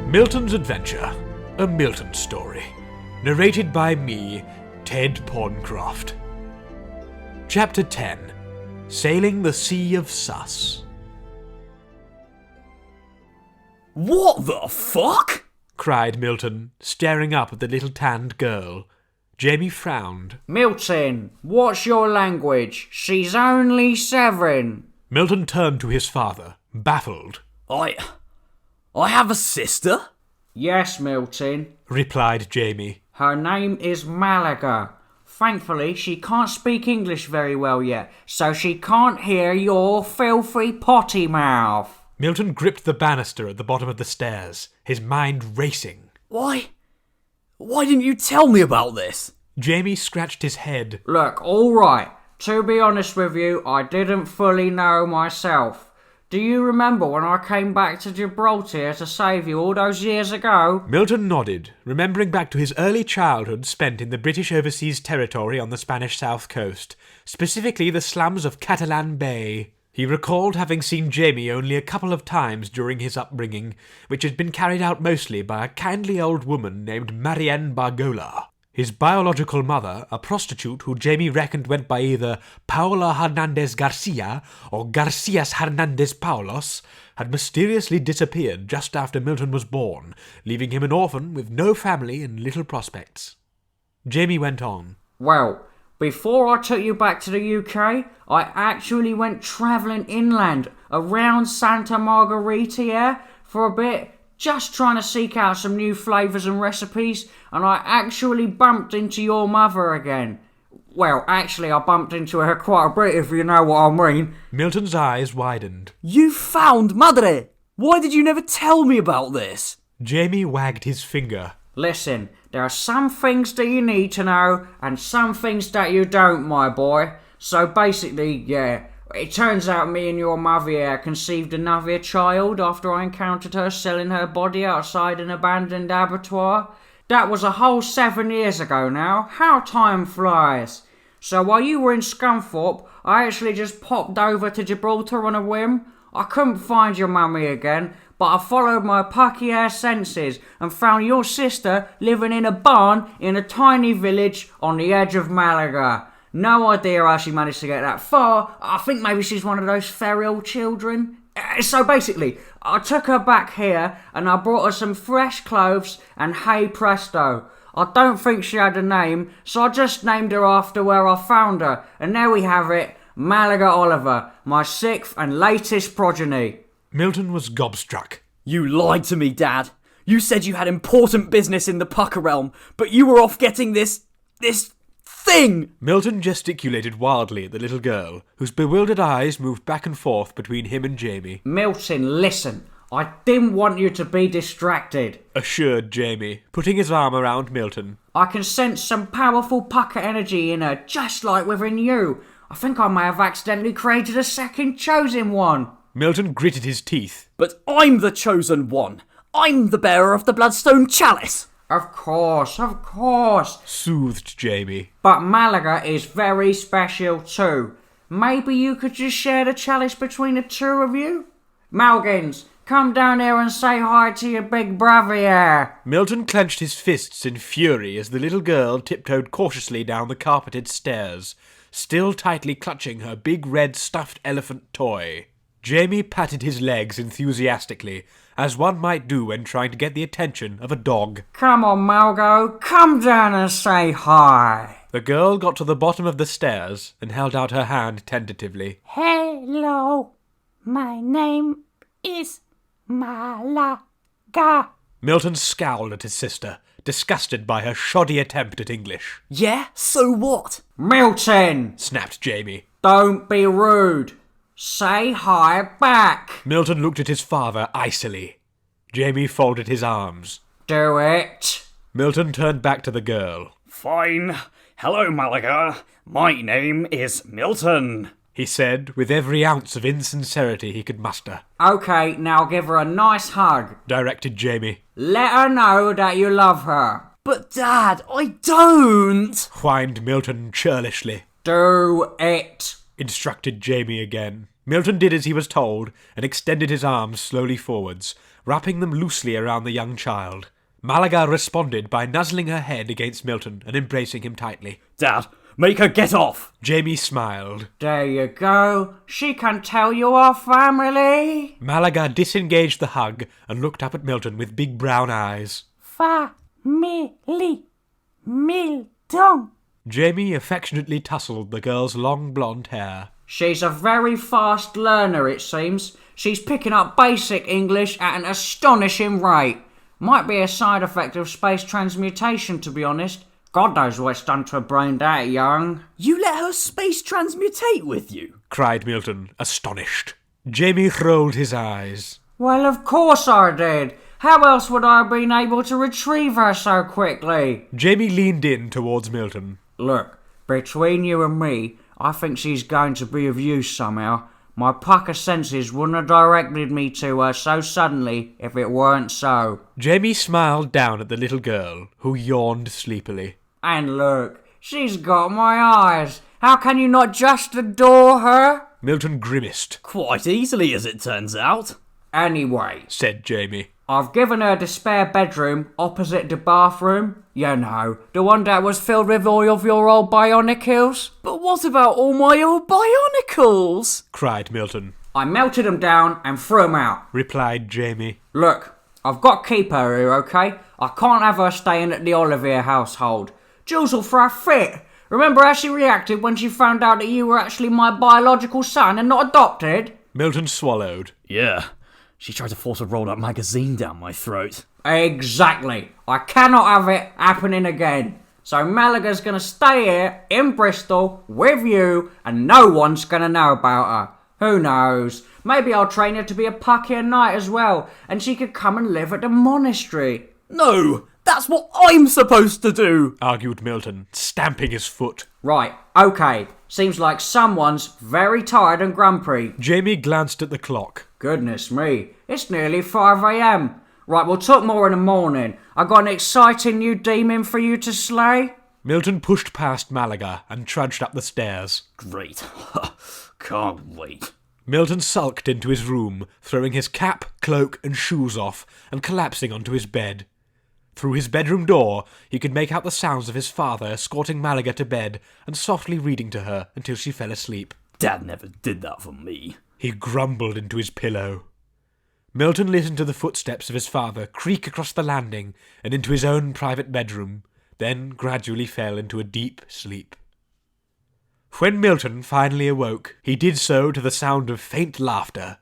Milton's Adventure, a Milton story, narrated by me, Ted Pawncroft. Chapter 10, Sailing the Sea of Sus. What the fuck? Cried Milton, staring up at the little tanned girl. Jamie frowned. Milton, what's your language? She's only 7. Milton turned to his father, baffled. I have a sister? Yes, Milton, replied Jamie. her name is Málaga. Thankfully, she can't speak English very well yet, so she can't hear your filthy potty mouth. Milton gripped the banister at the bottom of the stairs, his mind racing. Why didn't you tell me about this? Jamie scratched his head. Look, alright, to be honest with you, I didn't fully know myself. Do you remember when I came back to Gibraltar to save you all those years ago? Milton nodded, remembering back to his early childhood spent in the British overseas territory on the Spanish south coast, specifically the slums of Catalan Bay. He recalled having seen Jamie only a couple of times during his upbringing, which had been carried out mostly by a kindly old woman named Marianne Bargola. His biological mother, a prostitute who Jamie reckoned went by either Paula Hernandez Garcia or Garcias Hernandez Paulos, had mysteriously disappeared just after Milton was born, leaving him an orphan with no family and little prospects. Jamie went on. Well, before I took you back to the UK, I actually went travelling inland around Santa Margarita for a bit, just trying to seek out some new flavours and recipes, and I actually bumped into your mother again. Well, actually, I bumped into her quite a bit, if you know what I mean. Milton's eyes widened. You found Madre! Why did you never tell me about this? Jamie wagged his finger. Listen, there are some things that you need to know, and some things that you don't, my boy. So basically, yeah, it turns out me and your mother conceived another child after I encountered her selling her body outside an abandoned abattoir. That was a whole 7 years ago now. How time flies. So while you were in Scunthorpe, I actually just popped over to Gibraltar on a whim. I couldn't find your mummy again, but I followed my pucky-ass senses and found your sister living in a barn in a tiny village on the edge of Málaga. No idea how she managed to get that far. I think maybe she's one of those feral children. So basically, I took her back here and I brought her some fresh clothes and hey presto. I don't think she had a name, so I just named her after where I found her. And there we have it, Málaga Oliver, my 6th and latest progeny. Milton was gobstruck. You lied to me, Dad. You said you had important business in the pucker realm, but you were off getting this thing! Milton gesticulated wildly at the little girl, whose bewildered eyes moved back and forth between him and Jamie. Milton, listen. I didn't want you to be distracted, assured Jamie, putting his arm around Milton. I can sense some powerful pucker energy in her, just like within you. I think I may have accidentally created a second chosen one. Milton gritted his teeth. But I'm the chosen one. I'm the bearer of the Bloodstone Chalice. Of course, soothed Jamie. But Málaga is very special too. Maybe you could just share the chalice between the two of you? Malgins, come down here and say hi to your big brother here. Milton clenched his fists in fury as the little girl tiptoed cautiously down the carpeted stairs, still tightly clutching her big red stuffed elephant toy. Jamie patted his legs enthusiastically, as one might do when trying to get the attention of a dog. Come on, Malgo, come down and say hi. The girl got to the bottom of the stairs and held out her hand tentatively. Hello, my name is Málaga. Milton scowled at his sister, disgusted by her shoddy attempt at English. Yeah, so what? Milton, snapped Jamie. Don't be rude. Say hi back. Milton looked at his father icily. Jamie folded his arms. Do it. Milton turned back to the girl. Fine. Hello, Málaga. My name is Milton, he said, with every ounce of insincerity he could muster. Okay, now give her a nice hug, directed Jamie. Let her know that you love her. But Dad, I don't, whined Milton churlishly. Do it, instructed Jamie again. Milton did as he was told and extended his arms slowly forwards, wrapping them loosely around the young child. Málaga responded by nuzzling her head against Milton and embracing him tightly. Dad, make her get off! Jamie smiled. There you go. She can tell you our family. Málaga disengaged the hug and looked up at Milton with big brown eyes. Family. Milton. Jamie affectionately tousled the girl's long blonde hair. She's a very fast learner, it seems. She's picking up basic English at an astonishing rate. Might be a side effect of space transmutation, to be honest. God knows what it's done to her brain that young. You let her space transmutate with you? Cried Milton, astonished. Jamie rolled his eyes. Well, of course I did. How else would I have been able to retrieve her so quickly? Jamie leaned in towards Milton. Look, between you and me, I think she's going to be of use somehow. My pucker senses wouldn't have directed me to her so suddenly if it weren't so. Jamie smiled down at the little girl, who yawned sleepily. And look, she's got my eyes. How can you not just adore her? Milton grimaced. Quite easily, as it turns out. Anyway, Said Jamie. I've given her the spare bedroom opposite the bathroom. You know, the one that was filled with all of your old bionicles. But what about all my old bionicles? Cried Milton. I melted them down and threw them out. Replied Jamie. Look, I've got to keep her here, okay? I can't have her staying at the Olivier household. Jules will throw a fit. Remember how she reacted when she found out that you were actually my biological son and not adopted? Milton swallowed. Yeah, she tried to force a rolled-up magazine down my throat. Exactly. I cannot have it happening again. So Malaga's gonna stay here in Bristol with you and no one's gonna know about her. Who knows? Maybe I'll train her to be a Pucky Knight as well and she could come and live at the monastery. No, that's what I'm supposed to do. Argued Milton, stamping his foot. Right, okay. Seems like someone's very tired and grumpy. Jamie glanced at the clock. Goodness me, it's nearly 5 a.m. Right, we'll talk more in the morning. I got an exciting new demon for you to slay. Milton pushed past Málaga and trudged up the stairs. Great. Can't wait. Milton sulked into his room, throwing his cap, cloak and shoes off and collapsing onto his bed. Through his bedroom door, he could make out the sounds of his father escorting Málaga to bed and softly reading to her until she fell asleep. Dad never did that for me. He grumbled into his pillow. Milton listened to the footsteps of his father creak across the landing and into his own private bedroom, then gradually fell into a deep sleep. When Milton finally awoke, he did so to the sound of faint laughter,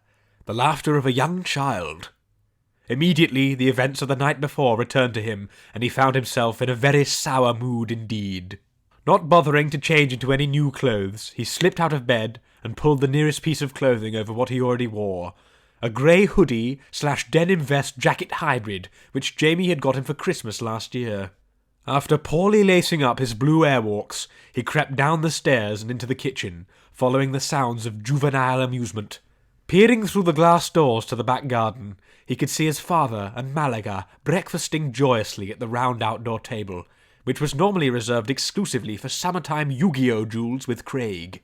the laughter of a young child. Immediately, the events of the night before returned to him, and he found himself in a very sour mood indeed. Not bothering to change into any new clothes, he slipped out of bed and pulled the nearest piece of clothing over what he already wore, a grey hoodie/denim vest jacket hybrid, which Jamie had got him for Christmas last year. After poorly lacing up his blue airwalks, he crept down the stairs and into the kitchen, following the sounds of juvenile amusement. Peering through the glass doors to the back garden, he could see his father and Málaga breakfasting joyously at the round outdoor table, which was normally reserved exclusively for summertime Yu-Gi-Oh! Duels with Craig.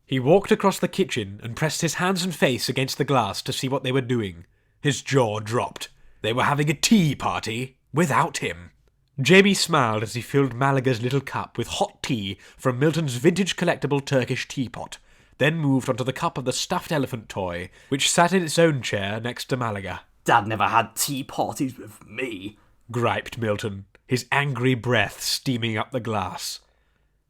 He walked across the kitchen and pressed his hands and face against the glass to see what they were doing. His jaw dropped. They were having a tea party without him. Jamie smiled as he filled Málaga's little cup with hot tea from Milton's vintage collectible Turkish teapot, then moved onto the cup of the stuffed elephant toy, which sat in its own chair next to Málaga. Dad never had tea parties with me, griped Milton, his angry breath steaming up the glass.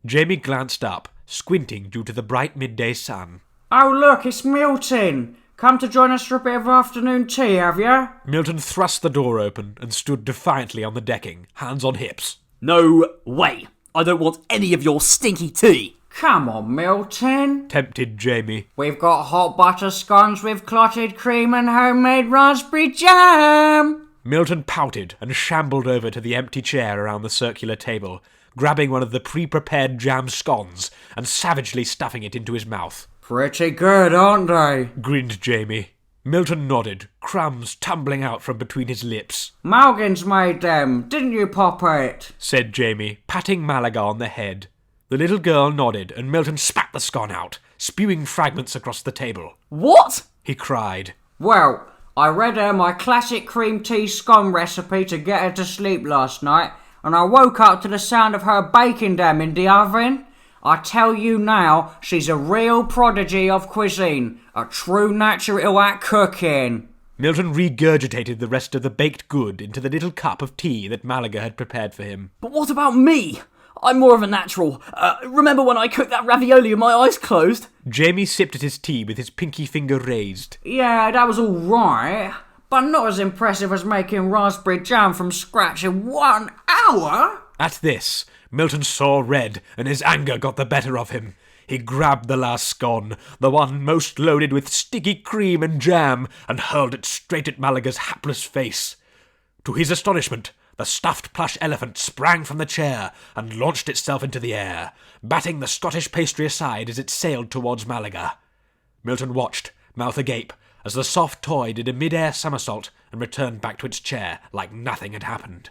Jamie glanced up, squinting due to the bright midday sun. Oh look, it's Milton. Come to join us for a bit of afternoon tea, have you? Milton thrust the door open and stood defiantly on the decking, hands on hips. No way. I don't want any of your stinky tea. Come on, Milton. Tempted Jamie. We've got hot butter scones with clotted cream and homemade raspberry jam. Milton pouted and shambled over to the empty chair around the circular table, grabbing one of the pre-prepared jam scones and savagely stuffing it into his mouth. Pretty good, aren't they? Grinned Jamie. Milton nodded, crumbs tumbling out from between his lips. Malgin's made them, didn't you, Poppet? Said Jamie, patting Málaga on the head. The little girl nodded, and Milton spat the scone out, spewing fragments across the table. What? He cried. Well, I read her my classic cream tea scone recipe to get her to sleep last night, and I woke up to the sound of her baking them in the oven. I tell you now, she's a real prodigy of cuisine, a true natural at cooking. Milton regurgitated the rest of the baked good into the little cup of tea that Málaga had prepared for him. But what about me? I'm more of a natural. Remember when I cooked that ravioli with my eyes closed? Jamie sipped at his tea with his pinky finger raised. Yeah, that was all right, but not as impressive as making raspberry jam from scratch in 1 hour. At this, Milton saw red, and his anger got the better of him. He grabbed the last scone, the one most loaded with sticky cream and jam, and hurled it straight at Málaga's hapless face. To his astonishment, the stuffed plush elephant sprang from the chair and launched itself into the air, batting the Scottish pastry aside as it sailed towards Málaga. Milton watched, mouth agape, as the soft toy did a mid-air somersault and returned back to its chair like nothing had happened.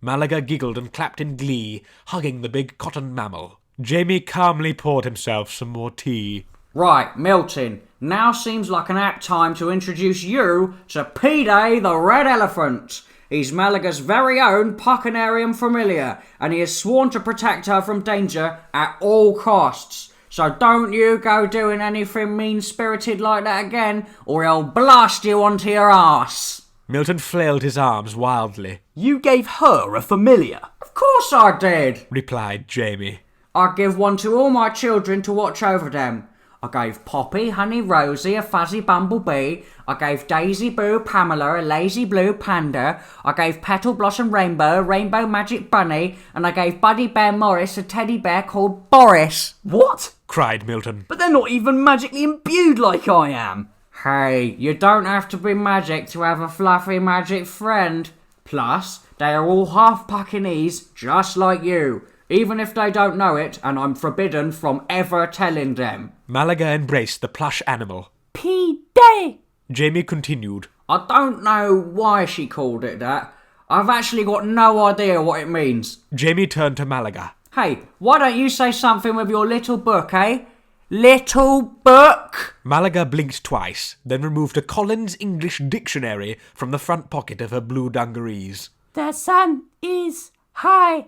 Málaga giggled and clapped in glee, hugging the big cotton mammal. Jamie calmly poured himself some more tea. Right, Milton, now seems like an apt time to introduce you to P-Day the Red Elephant. He's Málaga's very own Puckinarium familiar, and he has sworn to protect her from danger at all costs. So don't you go doing anything mean-spirited like that again, or he'll blast you onto your arse. Milton flailed his arms wildly. You gave her a familiar. Of course I did, Replied Jamie. I give one to all my children to watch over them. I gave Poppy, Honey Rosie, a fuzzy bumblebee. I gave Daisy Boo Pamela, a lazy blue panda. I gave Petal Blossom Rainbow, a rainbow magic bunny. And I gave Buddy Bear Morris, a teddy bear called Boris. What? Cried Milton. But they're not even magically imbued like I am. Hey, you don't have to be magic to have a fluffy magic friend. Plus, they are all half Pekingese, just like you. Even if they don't know it, and I'm forbidden from ever telling them. Málaga embraced the plush animal. P-Day. Jamie continued. I don't know why she called it that. I've actually got no idea what it means. Jamie turned to Málaga. Hey, why don't you say something with your little book, eh? Little book? Málaga blinked twice, then removed a Collins English dictionary from the front pocket of her blue dungarees. The sun is high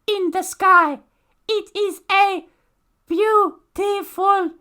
in the sky. It is a beautiful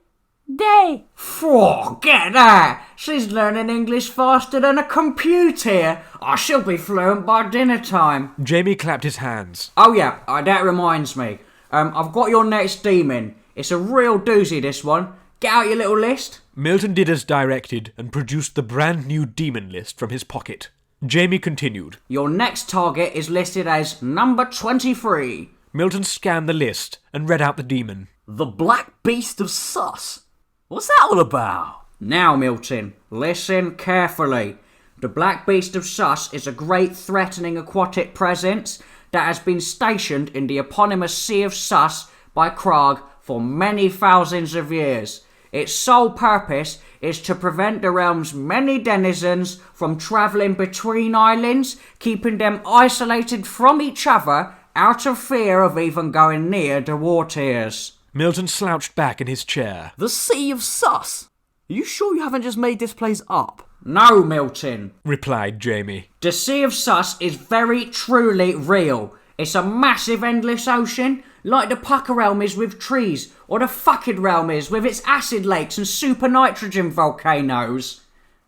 day. Forget that! She's learning English faster than a computer. I shall be fluent by dinner time. Jamie clapped his hands. Oh yeah, that reminds me. I've got your next demon. It's a real doozy, this one. Get out your little list. Milton did as directed and produced the brand new demon list from his pocket. Jamie continued. Your next target is listed as number 23. Milton scanned the list and read out the demon. The Black Beast of Sus. What's that all about? Now, Milton, listen carefully. The Black Beast of Sus is a great threatening aquatic presence that has been stationed in the eponymous Sea of Sus by Craig for many thousands of years. Its sole purpose is to prevent the realm's many denizens from travelling between islands, keeping them isolated from each other out of fear of even going near the waters. Milton slouched back in his chair. The Sea of Sus? Are you sure you haven't just made this place up? No, Milton, Replied Jamie. the Sea of Sus is very truly real. It's a massive endless ocean, like the Pucker realm is with trees, or the fucking realm is with its acid lakes and super nitrogen volcanoes.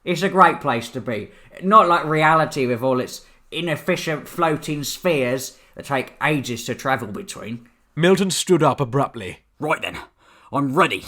It's a great place to be. Not like reality with all its inefficient floating spheres that take ages to travel between. Milton stood up abruptly. Right then, I'm ready.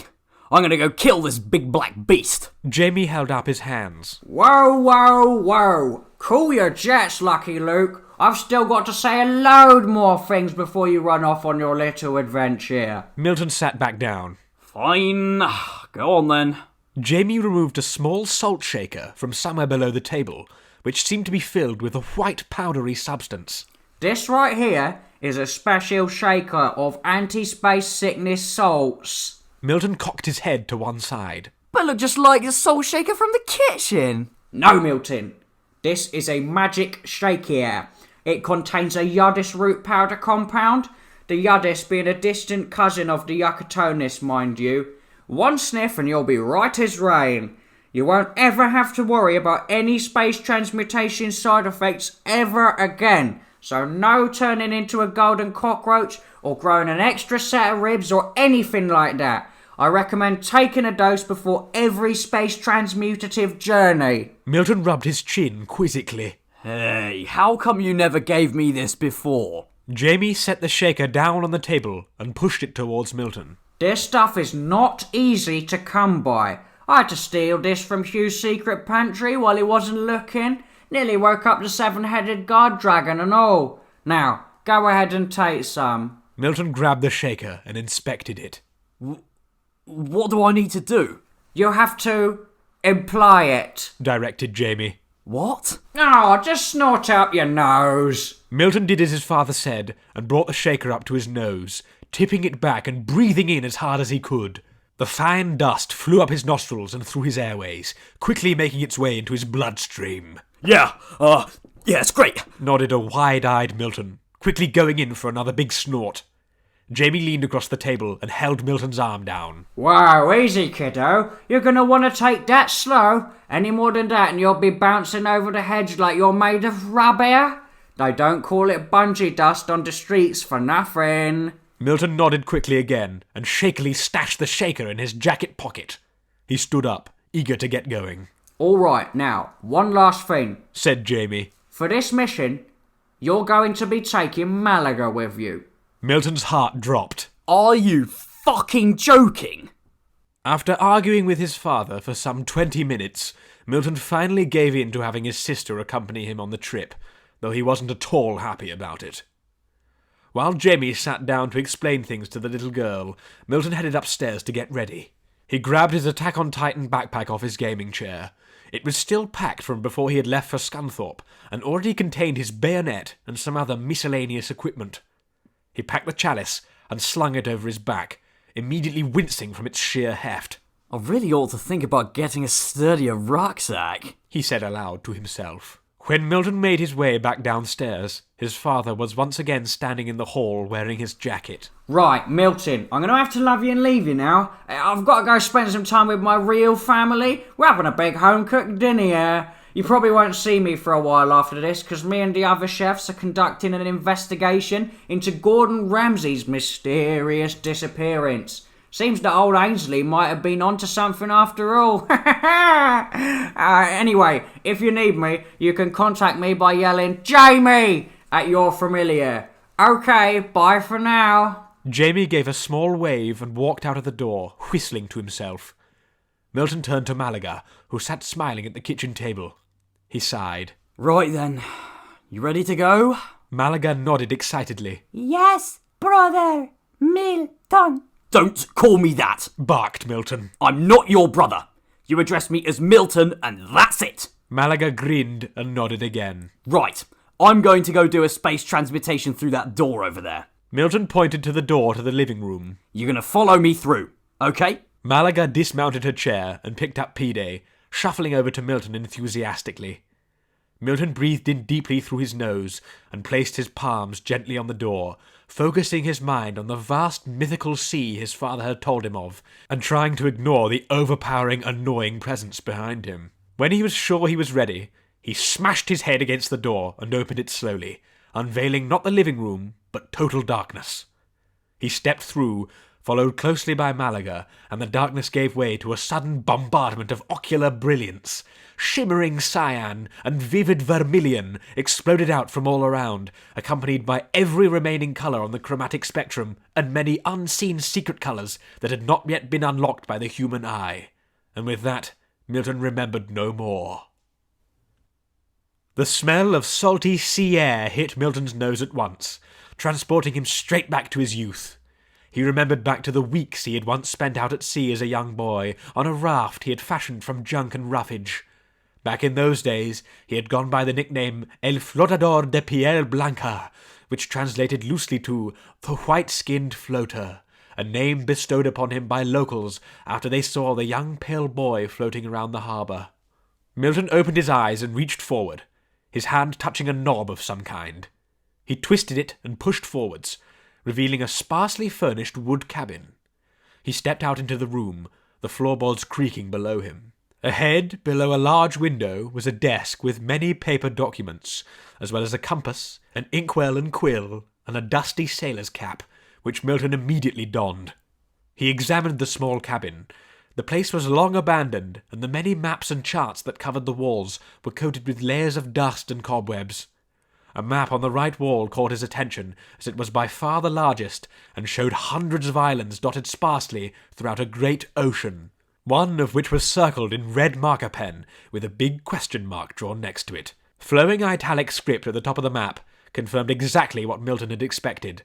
I'm gonna go kill this big black beast. Jamie held up his hands. Whoa, whoa, whoa. Cool your jets, Lucky Luke. I've still got to say a load more things before you run off on your little adventure. Milton sat back down. Fine, go on then. Jamie removed a small salt shaker from somewhere below the table, which seemed to be filled with a white powdery substance. This right here is a special shaker of anti-space sickness salts. Milton cocked his head to one side. But look just like the soul shaker from the kitchen. No, Milton. This is a magic shaker. It contains a Yudis root powder compound, the Yudis being a distant cousin of the Yucatonis, mind you. One sniff and you'll be right as rain. You won't ever have to worry about any space transmutation side effects ever again. So no turning into a golden cockroach or growing an extra set of ribs or anything like that. I recommend taking a dose before every space transmutative journey. Milton rubbed his chin quizzically. Hey, how come you never gave me this before? Jamie set the shaker down on the table and pushed it towards Milton. This stuff is not easy to come by. I had to steal this from Hugh's secret pantry while he wasn't looking. Nearly woke up the seven-headed guard dragon and all. Now, go ahead and take some. Milton grabbed the shaker and inspected it. What do I need to do? You have to imply it. Directed Jamie. What? Oh, just snort up your nose. Milton did as his father said and brought the shaker up to his nose, tipping it back and breathing in as hard as he could. The fine dust flew up his nostrils and through his airways, quickly making its way into his bloodstream. Yeah, it's great. Nodded a wide-eyed Milton, quickly going in for another big snort. Jamie leaned across the table and held Milton's arm down. Wow, easy, kiddo. You're gonna want to take that slow. Any more than that and you'll be bouncing over the hedge like you're made of rubber. They don't call it bungee dust on the streets for nothing. Milton nodded quickly again and shakily stashed the shaker in his jacket pocket. He stood up, eager to get going. All right, now, one last thing, said Jamie. For this mission, you're going to be taking Málaga with you. Milton's heart dropped. Are you fucking joking? After arguing with his father for some 20 minutes, Milton finally gave in to having his sister accompany him on the trip, though he wasn't at all happy about it. While Jamie sat down to explain things to the little girl, Milton headed upstairs to get ready. He grabbed his Attack on Titan backpack off his gaming chair. It was still packed from before he had left for Scunthorpe, and already contained his bayonet and some other miscellaneous equipment. He packed the chalice and slung it over his back, immediately wincing from its sheer heft. I really ought to think about getting a sturdier rucksack, he said aloud to himself. When Milton made his way back downstairs, his father was once again standing in the hall wearing his jacket. Right, Milton, I'm going to have to love you and leave you now. I've got to go spend some time with my real family. We're having a big home-cooked dinner here. You probably won't see me for a while after this, because me and the other chefs are conducting an investigation into Gordon Ramsay's mysterious disappearance. Seems that old Ainsley might have been onto something after all. Anyway, if you need me, you can contact me by yelling, Jamie, at your familiar. Okay, bye for now. Jamie gave a small wave and walked out of the door, whistling to himself. Milton turned to Málaga, who sat smiling at the kitchen table. He sighed. Right then, you ready to go? Málaga nodded excitedly. Yes, brother Milton. Don't call me that, Barked Milton. I'm not your brother. You address me as Milton and that's it. Málaga grinned and nodded again. Right, I'm going to go do a space transmutation through that door over there. Milton pointed to the door to the living room. You're gonna follow me through, okay? Málaga dismounted her chair and picked up P-Day, shuffling over to Milton enthusiastically. Milton breathed in deeply through his nose and placed his palms gently on the door, focusing his mind on the vast mythical sea his father had told him of, and trying to ignore the overpowering, annoying presence behind him. When he was sure he was ready, he smashed his head against the door and opened it slowly, unveiling not the living room, but total darkness. He stepped through, followed closely by Málaga, and the darkness gave way to a sudden bombardment of ocular brilliance. Shimmering cyan and vivid vermilion exploded out from all around, accompanied by every remaining colour on the chromatic spectrum and many unseen secret colours that had not yet been unlocked by the human eye. And with that, Milton remembered no more. The smell of salty sea air hit Milton's nose at once, transporting him straight back to his youth. He remembered back to the weeks he had once spent out at sea as a young boy, on a raft he had fashioned from junk and roughage. Back in those days, he had gone by the nickname El Flotador de Piel Blanca, which translated loosely to the white-skinned floater, a name bestowed upon him by locals after they saw the young pale boy floating around the harbour. Milton opened his eyes and reached forward, his hand touching a knob of some kind. He twisted it and pushed forwards, revealing a sparsely furnished wood cabin. He stepped out into the room, the floorboards creaking below him. Ahead, below a large window, was a desk with many paper documents, as well as a compass, an inkwell and quill, and a dusty sailor's cap, which Milton immediately donned. He examined the small cabin. The place was long abandoned, and the many maps and charts that covered the walls were coated with layers of dust and cobwebs. A map on the right wall caught his attention, as it was by far the largest, and showed hundreds of islands dotted sparsely throughout a great ocean, one of which was circled in red marker pen, with a big question mark drawn next to it. Flowing italic script at the top of the map confirmed exactly what Milton had expected.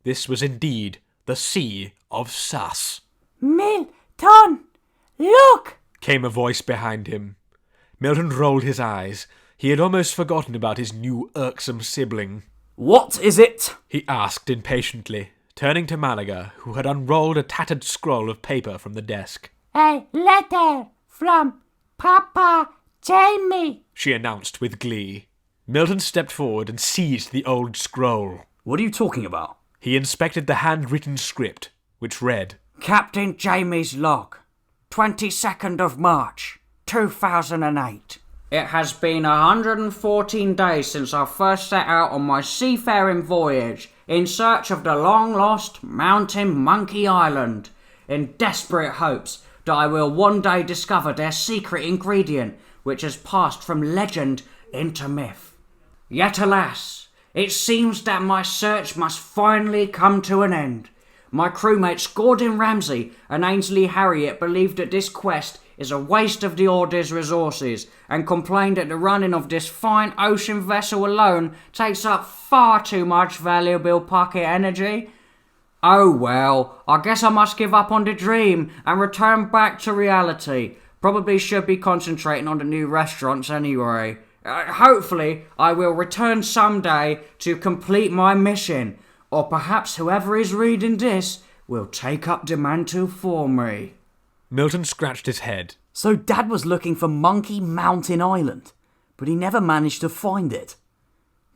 This was indeed the Sea of Sus. Milton, look! Came a voice behind him. Milton rolled his eyes. He had almost forgotten about his new irksome sibling. What is it? He asked impatiently, turning to Málaga, who had unrolled a tattered scroll of paper from the desk. A letter from Papa Jamie, she announced with glee. Milton stepped forward and seized the old scroll. What are you talking about? He inspected the handwritten script, which read, Captain Jamie's log, 22nd of March, 2008. It has been 114 days since I first set out on my seafaring voyage in search of the long-lost Mountain Monkey Island, in desperate hopes that I will one day discover their secret ingredient, which has passed from legend into myth. Yet alas, it seems that my search must finally come to an end. My crewmates Gordon Ramsay and Ainsley Harriet believe that this quest is a waste of the Order's resources and complain that the running of this fine ocean vessel alone takes up far too much valuable pocket energy. Oh well, I guess I must give up on the dream and return back to reality. Probably should be concentrating on the new restaurants anyway. Hopefully, I will return someday to complete my mission. Or perhaps whoever is reading this will take up the mantle for me. Milton scratched his head. So Dad was looking for Monkey Mountain Island, but he never managed to find it.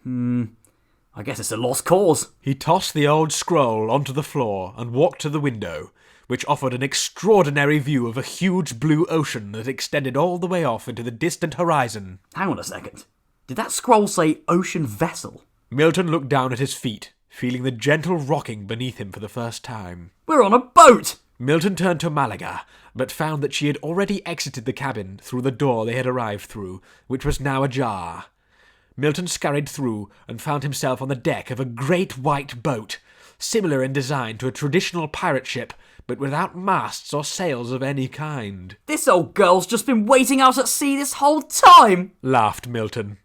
I guess it's a lost cause. He tossed the old scroll onto the floor and walked to the window, which offered an extraordinary view of a huge blue ocean that extended all the way off into the distant horizon. Hang on a second. Did that scroll say ocean vessel? Milton looked down at his feet, feeling the gentle rocking beneath him for the first time. We're on a boat! Milton turned to Málaga, but found that she had already exited the cabin through the door they had arrived through, which was now ajar. Milton scurried through and found himself on the deck of a great white boat, similar in design to a traditional pirate ship, but without masts or sails of any kind. This old girl's just been waiting out at sea this whole time! Laughed Milton.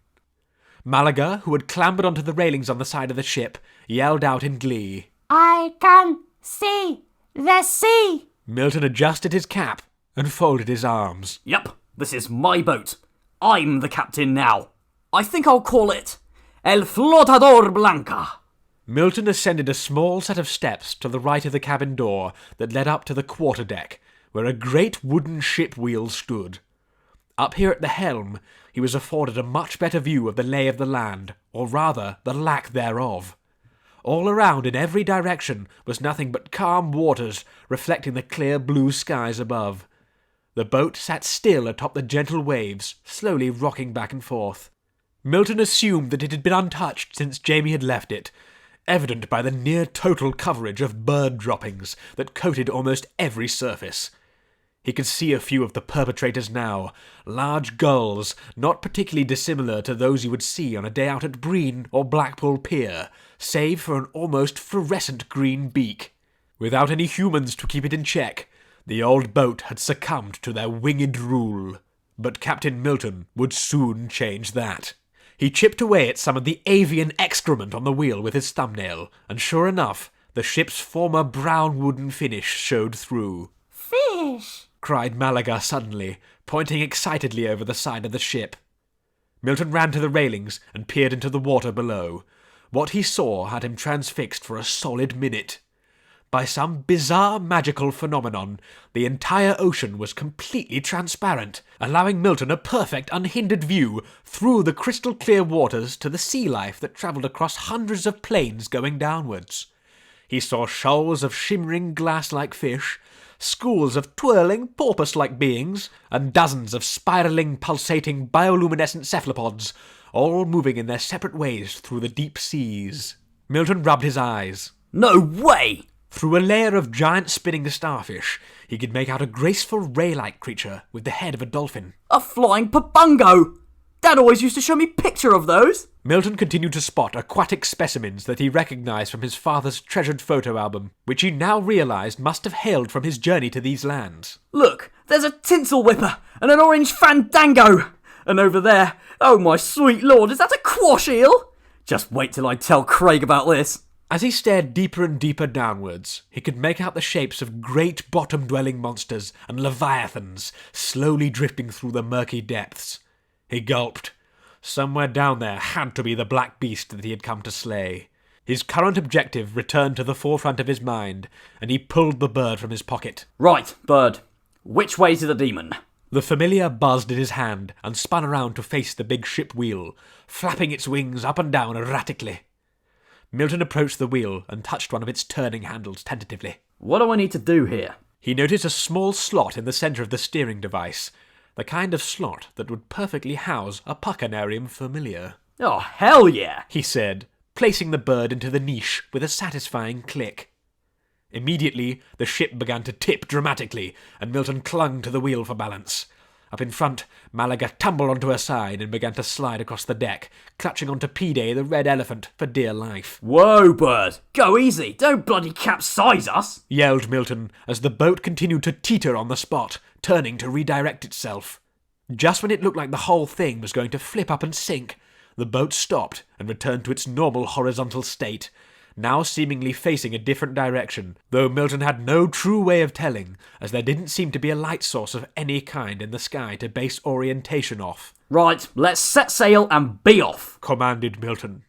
Málaga, who had clambered onto the railings on the side of the ship, yelled out in glee. I can see the sea. Milton adjusted his cap and folded his arms. Yep, this is my boat. I'm the captain now. I think I'll call it El Flotador Blanca. Milton ascended a small set of steps to the right of the cabin door that led up to the quarterdeck, where a great wooden ship wheel stood. Up here at the helm, he was afforded a much better view of the lay of the land, or rather, the lack thereof. All around in every direction was nothing but calm waters reflecting the clear blue skies above. The boat sat still atop the gentle waves, slowly rocking back and forth. Milton assumed that it had been untouched since Jamie had left it, evident by the near-total coverage of bird droppings that coated almost every surface. He could see a few of the perpetrators now, large gulls, not particularly dissimilar to those you would see on a day out at Breen or Blackpool Pier, save for an almost fluorescent green beak. Without any humans to keep it in check, the old boat had succumbed to their winged rule. But Captain Milton would soon change that. He chipped away at some of the avian excrement on the wheel with his thumbnail, and sure enough, the ship's former brown wooden finish showed through. Fish, cried Málaga suddenly, pointing excitedly over the side of the ship. Milton ran to the railings and peered into the water below. What he saw had him transfixed for a solid minute. By some bizarre magical phenomenon, the entire ocean was completely transparent, allowing Milton a perfect unhindered view through the crystal-clear waters to the sea life that travelled across hundreds of planes going downwards. He saw shoals of shimmering glass-like fish, schools of twirling, porpoise-like beings, and dozens of spiralling, pulsating, bioluminescent cephalopods, all moving in their separate ways through the deep seas. Milton rubbed his eyes. No way! Through a layer of giant spinning starfish, he could make out a graceful ray-like creature with the head of a dolphin. A flying pabungo! Dad always used to show me picture of those. Milton continued to spot aquatic specimens that he recognised from his father's treasured photo album, which he now realised must have hailed from his journey to these lands. Look, there's a tinsel whipper and an orange fandango. And over there, oh my sweet lord, is that a quash eel? Just wait till I tell Craig about this. As he stared deeper and deeper downwards, he could make out the shapes of great bottom-dwelling monsters and leviathans slowly drifting through the murky depths. He gulped. Somewhere down there had to be the black beast that he had come to slay. His current objective returned to the forefront of his mind, and he pulled the bird from his pocket. Right, bird. Which way to the demon? The familiar buzzed in his hand and spun around to face the big ship wheel, flapping its wings up and down erratically. Milton approached the wheel and touched one of its turning handles tentatively. What do I need to do here? He noticed a small slot in the centre of the steering device, the kind of slot that would perfectly house a Puccanarium familiar. Oh, hell yeah! He said, placing the bird into the niche with a satisfying click. Immediately, the ship began to tip dramatically, and Milton clung to the wheel for balance. Up in front, Málaga tumbled onto her side and began to slide across the deck, clutching onto P-Day, the red elephant, for dear life. Whoa, bird! Go easy! Don't bloody capsize us! Yelled Milton as the boat continued to teeter on the spot, turning to redirect itself. Just when it looked like the whole thing was going to flip up and sink, the boat stopped and returned to its normal horizontal state, now seemingly facing a different direction, though Milton had no true way of telling, as there didn't seem to be a light source of any kind in the sky to base orientation off. Right, let's set sail and be off, commanded Milton.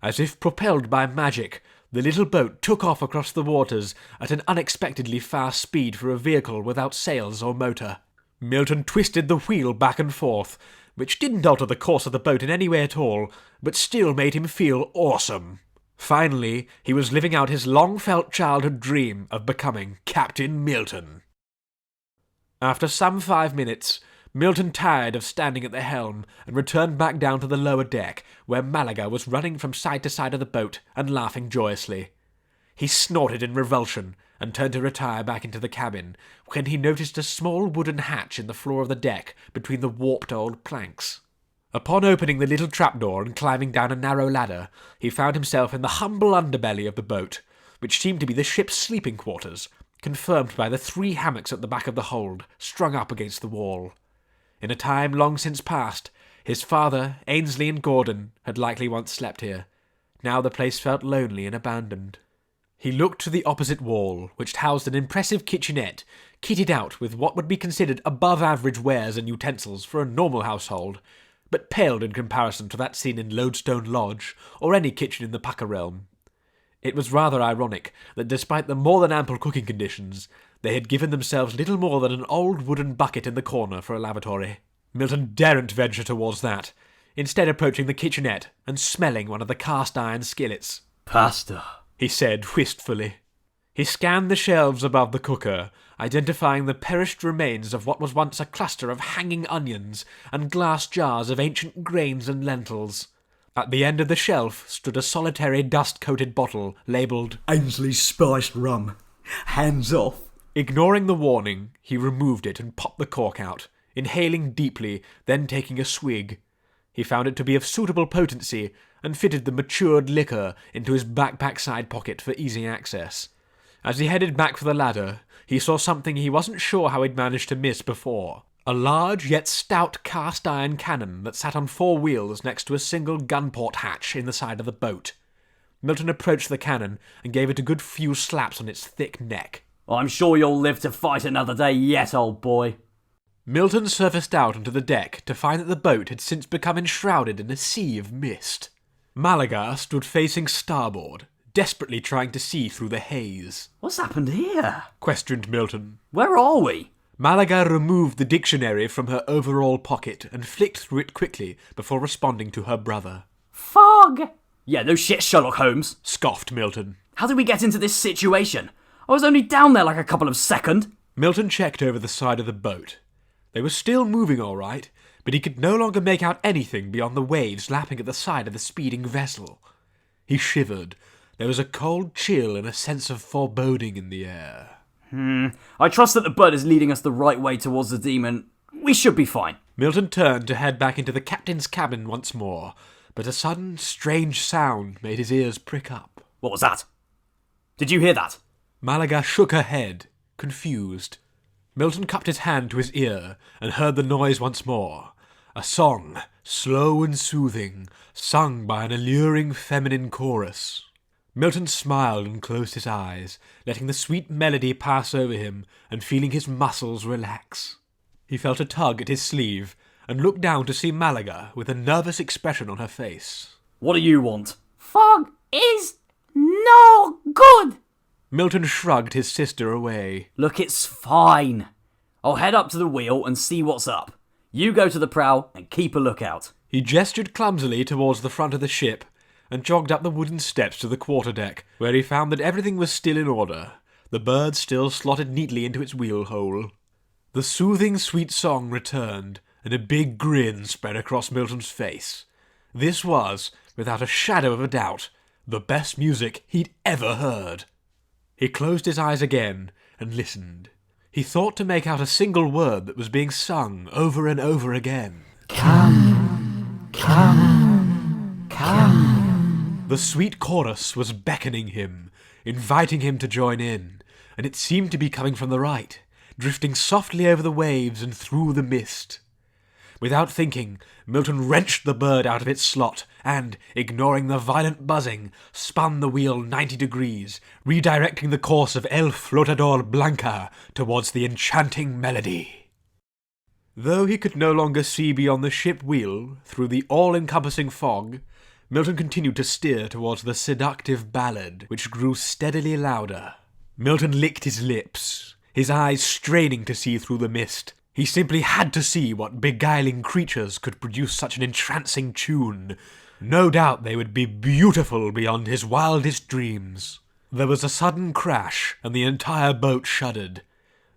As if propelled by magic, the little boat took off across the waters at an unexpectedly fast speed for a vehicle without sails or motor. Milton twisted the wheel back and forth, which didn't alter the course of the boat in any way at all, but still made him feel awesome. Finally, he was living out his long-felt childhood dream of becoming Captain Milton. After some 5 minutes, Milton tired of standing at the helm and returned back down to the lower deck, where Málaga was running from side to side of the boat and laughing joyously. He snorted in revulsion and turned to retire back into the cabin, when he noticed a small wooden hatch in the floor of the deck between the warped old planks. Upon opening the little trapdoor and climbing down a narrow ladder, he found himself in the humble underbelly of the boat, which seemed to be the ship's sleeping quarters, confirmed by the 3 hammocks at the back of the hold, strung up against the wall. In a time long since past, his father, Ainsley and Gordon, had likely once slept here. Now the place felt lonely and abandoned. He looked to the opposite wall, which housed an impressive kitchenette, kitted out with what would be considered above-average wares and utensils for a normal household, but paled in comparison to that seen in Lodestone Lodge or any kitchen in the Pucker realm. It was rather ironic that despite the more than ample cooking conditions, they had given themselves little more than an old wooden bucket in the corner for a lavatory. Milton daren't venture towards that, instead approaching the kitchenette and smelling one of the cast-iron skillets. Pasta, he said wistfully. He scanned the shelves above the cooker, identifying the perished remains of what was once a cluster of hanging onions and glass jars of ancient grains and lentils. At the end of the shelf stood a solitary dust-coated bottle labelled Ainsley's Spiced Rum. Hands off. Ignoring the warning, he removed it and popped the cork out, inhaling deeply, then taking a swig. He found it to be of suitable potency and fitted the matured liquor into his backpack side pocket for easy access. As he headed back for the ladder, he saw something he wasn't sure how he'd managed to miss before. A large yet stout cast-iron cannon that sat on 4 wheels next to a single gun-port hatch in the side of the boat. Milton approached the cannon and gave it a good few slaps on its thick neck. I'm sure you'll live to fight another day yet, old boy. Milton surfaced out onto the deck to find that the boat had since become enshrouded in a sea of mist. Málaga stood facing starboard, desperately trying to see through the haze. What's happened here? Questioned Milton. Where are we? Málaga removed the dictionary from her overall pocket and flicked through it quickly before responding to her brother. Fog! Yeah, no shit, Sherlock Holmes. Scoffed Milton. How did we get into this situation? I was only down there like a couple of seconds. Milton checked over the side of the boat. They were still moving all right, but he could no longer make out anything beyond the waves lapping at the side of the speeding vessel. He shivered. There was a cold chill and a sense of foreboding in the air. I trust that the bird is leading us the right way towards the demon. We should be fine. Milton turned to head back into the captain's cabin once more, but a sudden, strange sound made his ears prick up. What was that? Did you hear that? Málaga shook her head, confused. Milton cupped his hand to his ear and heard the noise once more. A song, slow and soothing, sung by an alluring feminine chorus. Milton smiled and closed his eyes, letting the sweet melody pass over him and feeling his muscles relax. He felt a tug at his sleeve and looked down to see Málaga with a nervous expression on her face. What do you want? Fog is no good. Milton shrugged his sister away. Look, it's fine. I'll head up to the wheel and see what's up. You go to the prow and keep a lookout. He gestured clumsily towards the front of the ship and jogged up the wooden steps to the quarterdeck, where he found that everything was still in order, the bird still slotted neatly into its wheel hole. The soothing, sweet song returned, and a big grin spread across Milton's face. This was, without a shadow of a doubt, the best music he'd ever heard. He closed his eyes again and listened. He thought to make out a single word that was being sung over and over again. Come, come, come. The sweet chorus was beckoning him, inviting him to join in, and it seemed to be coming from the right, drifting softly over the waves and through the mist. Without thinking, Milton wrenched the bird out of its slot and, ignoring the violent buzzing, spun the wheel 90 degrees, redirecting the course of El Flotador Blanca towards the enchanting melody. Though he could no longer see beyond the ship wheel through the all-encompassing fog, Milton continued to steer towards the seductive ballad, which grew steadily louder. Milton licked his lips, his eyes straining to see through the mist. He simply had to see what beguiling creatures could produce such an entrancing tune. No doubt they would be beautiful beyond his wildest dreams. There was a sudden crash, and the entire boat shuddered.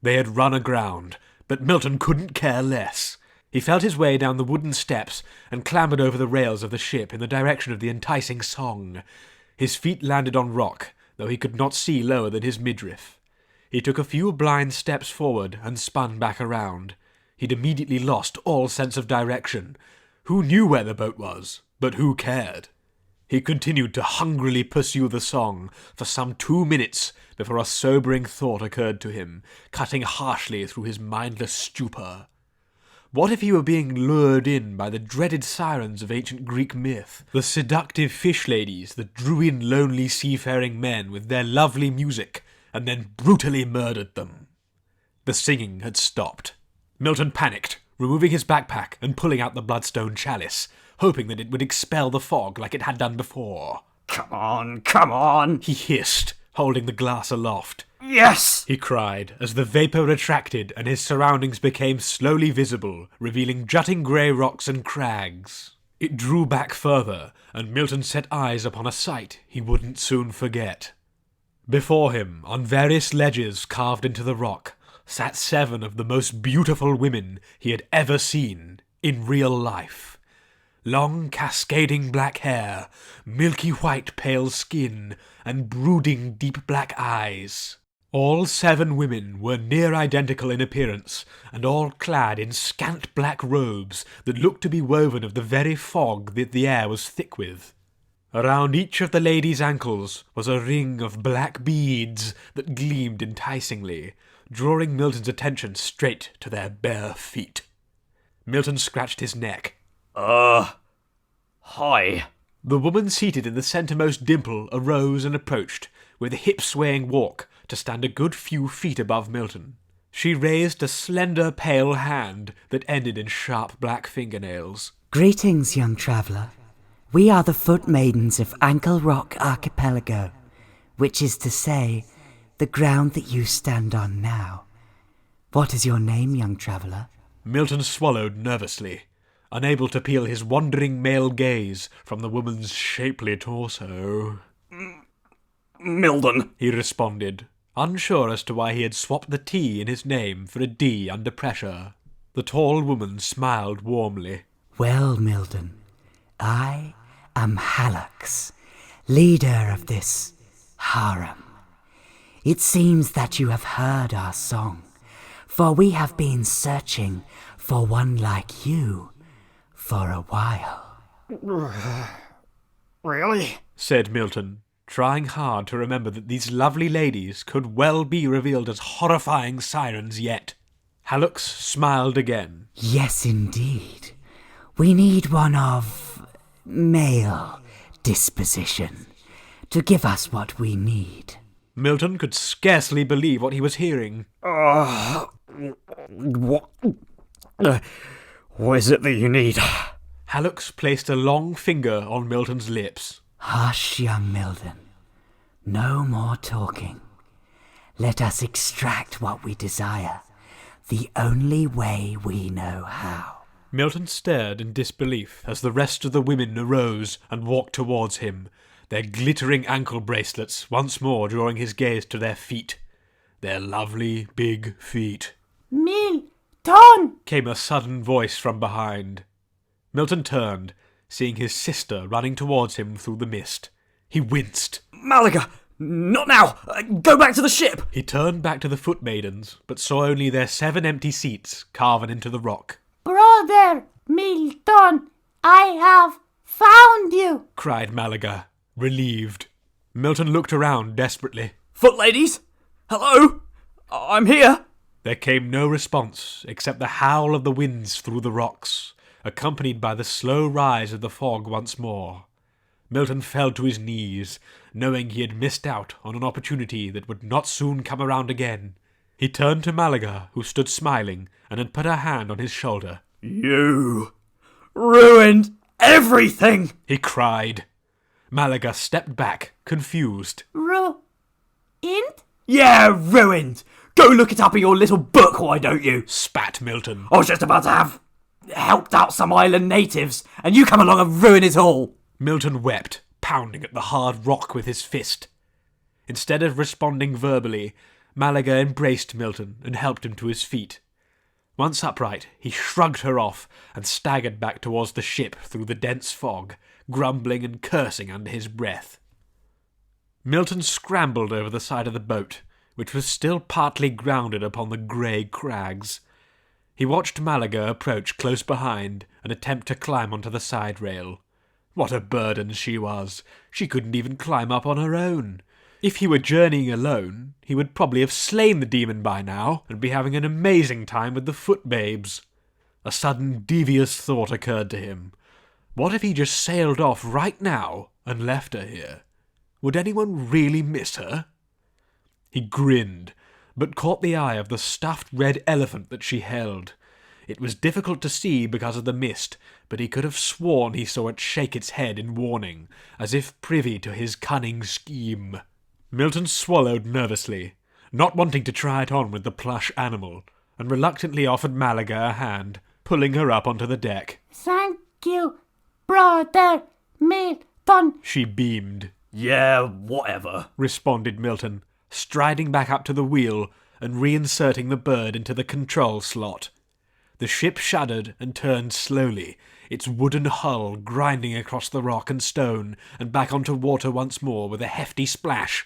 They had run aground, but Milton couldn't care less. He felt his way down the wooden steps and clambered over the rails of the ship in the direction of the enticing song. His feet landed on rock, though he could not see lower than his midriff. He took a few blind steps forward and spun back around. He'd immediately lost all sense of direction. Who knew where the boat was? But who cared? He continued to hungrily pursue the song for some 2 minutes before a sobering thought occurred to him, cutting harshly through his mindless stupor. What if he were being lured in by the dreaded sirens of ancient Greek myth, the seductive fish ladies that drew in lonely seafaring men with their lovely music, and then brutally murdered them? The singing had stopped. Milton panicked, removing his backpack and pulling out the bloodstone chalice, hoping that it would expel the fog like it had done before. Come on. He hissed, holding the glass aloft. Yes! He cried, as the vapour retracted and his surroundings became slowly visible, revealing jutting grey rocks and crags. It drew back further, and Milton set eyes upon a sight he wouldn't soon forget. Before him, on various ledges carved into the rock, sat 7 of the most beautiful women he had ever seen in real life. Long cascading black hair, milky white pale skin, and brooding deep black eyes. All 7 women were near identical in appearance, and all clad in scant black robes that looked to be woven of the very fog that the air was thick with. Around each of the ladies' ankles was a ring of black beads that gleamed enticingly, drawing Milton's attention straight to their bare feet. Milton scratched his neck. Hi. The woman seated in the centremost dimple arose and approached, with a hip-swaying walk, to stand a good few feet above Milton. She raised a slender, pale hand that ended in sharp black fingernails. Greetings, young traveller. We are the foot maidens of Ankle Rock Archipelago, which is to say, the ground that you stand on now. What is your name, young traveller? Milton swallowed nervously, unable to peel his wandering male gaze from the woman's shapely torso. Milton. He responded, unsure as to why he had swapped the T in his name for a D under pressure. The tall woman smiled warmly. Well, Milton, I am Hallux, leader of this harem. It seems that you have heard our song, for we have been searching for one like you for a while. Really? Said Milton, trying hard to remember that these lovely ladies could well be revealed as horrifying sirens yet. Hallux smiled again. Yes, indeed. We need one of male disposition to give us what we need. Milton could scarcely believe what he was hearing. What? What is it that you need? Hallux placed a long finger on Milton's lips. Hush, young Milton. No more talking. Let us extract what we desire, the only way we know how. Milton stared in disbelief as the rest of the women arose and walked towards him, their glittering ankle bracelets once more drawing his gaze to their feet. Their lovely big feet. Milton! Came a sudden voice from behind. Milton turned, seeing his sister running towards him through the mist. He winced. Málaga! Not now! Go back to the ship! He turned back to the foot maidens, but saw only their 7 empty seats carven into the rock. Brother Milton, I have found you! Cried Málaga, relieved. Milton looked around desperately. Foot ladies? Hello? I'm here! There came no response except the howl of the winds through the rocks, accompanied by the slow rise of the fog once more. Milton fell to his knees, knowing he had missed out on an opportunity that would not soon come around again. He turned to Málaga, who stood smiling, and had put her hand on his shoulder. You ruined everything! He cried. Málaga stepped back, confused. Ruined? Yeah, ruined! Go look it up in your little book, why don't you? Spat Milton. I was just about to have helped out some island natives, and you come along and ruin it all! Milton wept, pounding at the hard rock with his fist. Instead of responding verbally, Málaga embraced Milton and helped him to his feet. Once upright, he shrugged her off and staggered back towards the ship through the dense fog, grumbling and cursing under his breath. Milton scrambled over the side of the boat, which was still partly grounded upon the grey crags. He watched Málaga approach close behind and attempt to climb onto the side rail. What a burden she was! She couldn't even climb up on her own. If he were journeying alone, he would probably have slain the demon by now and be having an amazing time with the foot babes. A sudden devious thought occurred to him. What if he just sailed off right now and left her here? Would anyone really miss her? He grinned, but caught the eye of the stuffed red elephant that she held. It was difficult to see because of the mist, but he could have sworn he saw it shake its head in warning, as if privy to his cunning scheme. Milton swallowed nervously, not wanting to try it on with the plush animal, and reluctantly offered Málaga a hand, pulling her up onto the deck. Thank you, Brother Milton. She beamed. Yeah, whatever, responded Milton, striding back up to the wheel and reinserting the bird into the control slot. The ship shuddered and turned slowly, its wooden hull grinding across the rock and stone and back onto water once more with a hefty splash.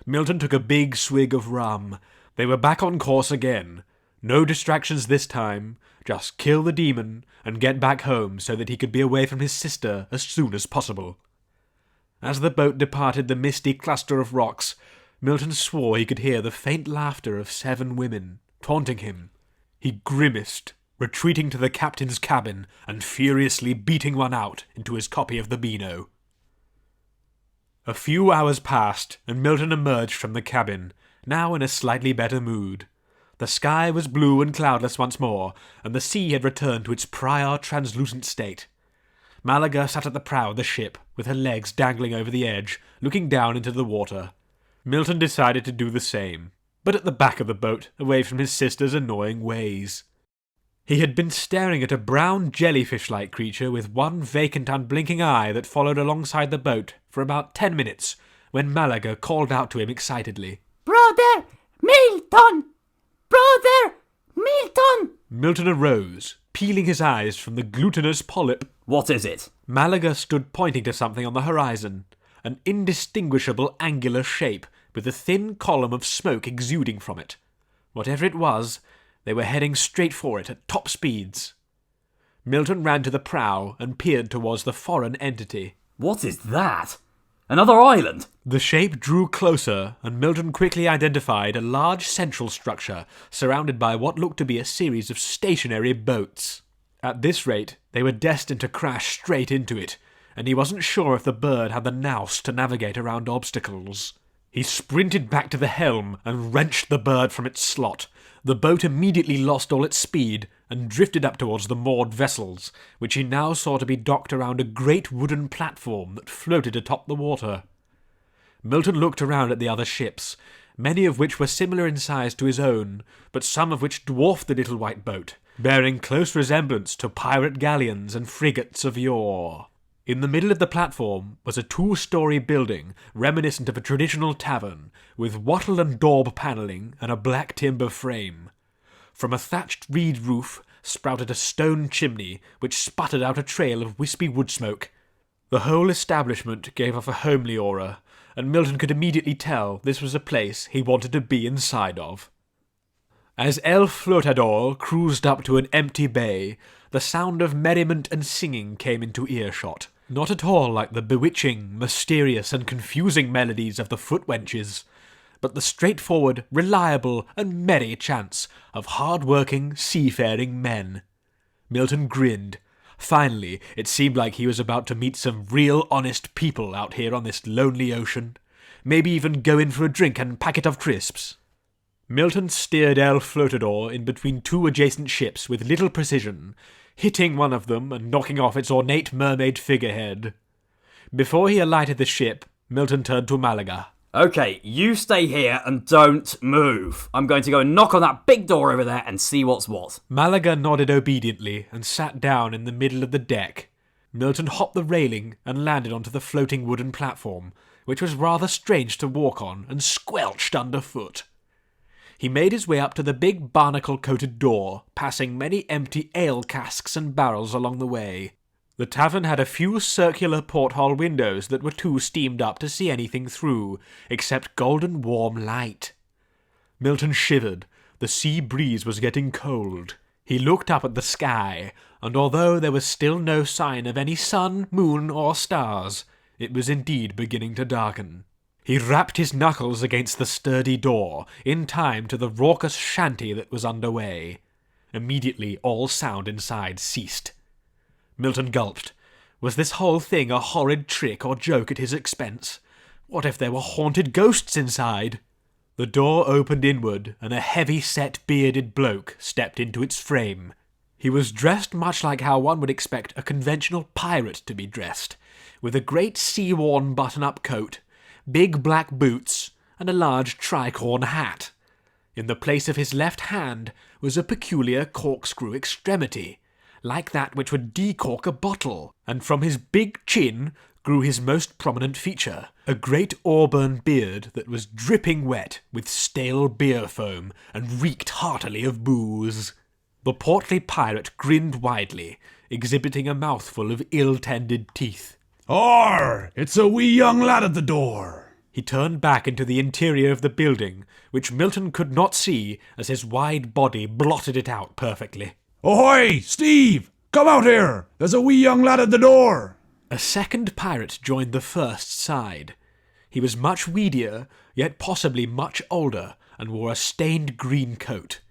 Milton took a big swig of rum. They were back on course again. No distractions this time, just kill the demon and get back home so that he could be away from his sister as soon as possible. As the boat departed the misty cluster of rocks, Milton swore he could hear the faint laughter of 7 women, taunting him. He grimaced, retreating to the captain's cabin and furiously beating one out into his copy of the Beano. A few hours passed, and Milton emerged from the cabin, now in a slightly better mood. The sky was blue and cloudless once more, and the sea had returned to its prior translucent state. Málaga sat at the prow of the ship, with her legs dangling over the edge, looking down into the water. Milton decided to do the same, but at the back of the boat, away from his sister's annoying ways. He had been staring at a brown jellyfish-like creature with one vacant, unblinking eye that followed alongside the boat for about 10 minutes, when Málaga called out to him excitedly. Brother Milton! Brother Milton! Milton arose, peeling his eyes from the glutinous polyp. What is it? Málaga stood pointing to something on the horizon, an indistinguishable angular shape with a thin column of smoke exuding from it. Whatever it was, they were heading straight for it at top speeds. Milton ran to the prow and peered towards the foreign entity. What is that? Another island? The shape drew closer, and Milton quickly identified a large central structure surrounded by what looked to be a series of stationary boats. At this rate, they were destined to crash straight into it, and he wasn't sure if the bird had the nous to navigate around obstacles. He sprinted back to the helm and wrenched the bird from its slot. The boat immediately lost all its speed and drifted up towards the moored vessels, which he now saw to be docked around a great wooden platform that floated atop the water. Milton looked around at the other ships, many of which were similar in size to his own, but some of which dwarfed the little white boat, bearing close resemblance to pirate galleons and frigates of yore. In the middle of the platform was a 2-story building reminiscent of a traditional tavern, with wattle and daub panelling and a black timber frame. From a thatched reed roof sprouted a stone chimney which sputtered out a trail of wispy wood smoke. The whole establishment gave off a homely aura, and Milton could immediately tell this was a place he wanted to be inside of. As El Flotador cruised up to an empty bay, the sound of merriment and singing came into earshot, not at all like the bewitching, mysterious and confusing melodies of the footwenches, but the straightforward, reliable and merry chants of hard-working, seafaring men. Milton grinned. Finally, it seemed like he was about to meet some real honest people out here on this lonely ocean. Maybe even go in for a drink and packet of crisps. Milton steered El Flotador in between 2 adjacent ships with little precision, hitting one of them and knocking off its ornate mermaid figurehead. Before he alighted the ship, Milton turned to Málaga. Okay, you stay here and don't move. I'm going to go and knock on that big door over there and see what's what. Málaga nodded obediently and sat down in the middle of the deck. Milton hopped the railing and landed onto the floating wooden platform, which was rather strange to walk on and squelched underfoot. He made his way up to the big barnacle-coated door, passing many empty ale casks and barrels along the way. The tavern had a few circular porthole windows that were too steamed up to see anything through, except golden warm light. Milton shivered. The sea breeze was getting cold. He looked up at the sky, and although there was still no sign of any sun, moon, or stars, it was indeed beginning to darken. He rapped his knuckles against the sturdy door, in time to the raucous shanty that was under way. Immediately all sound inside ceased. Milton gulped. Was this whole thing a horrid trick or joke at his expense? What if there were haunted ghosts inside? The door opened inward, and a heavy-set bearded bloke stepped into its frame. He was dressed much like how one would expect a conventional pirate to be dressed, with a great sea-worn button-up coat, big black boots, and a large tricorn hat. In the place of his left hand was a peculiar corkscrew extremity, like that which would decork a bottle, and from his big chin grew his most prominent feature, a great auburn beard that was dripping wet with stale beer foam and reeked heartily of booze. The portly pirate grinned widely, exhibiting a mouthful of ill-tended teeth. "Arr! It's a wee young lad at the door." He turned back into the interior of the building, which Milton could not see as his wide body blotted it out perfectly. "Ahoy, Steve! Come out here! There's a wee young lad at the door." A second pirate joined the first side. He was much weedier, yet possibly much older, and wore a stained green coat.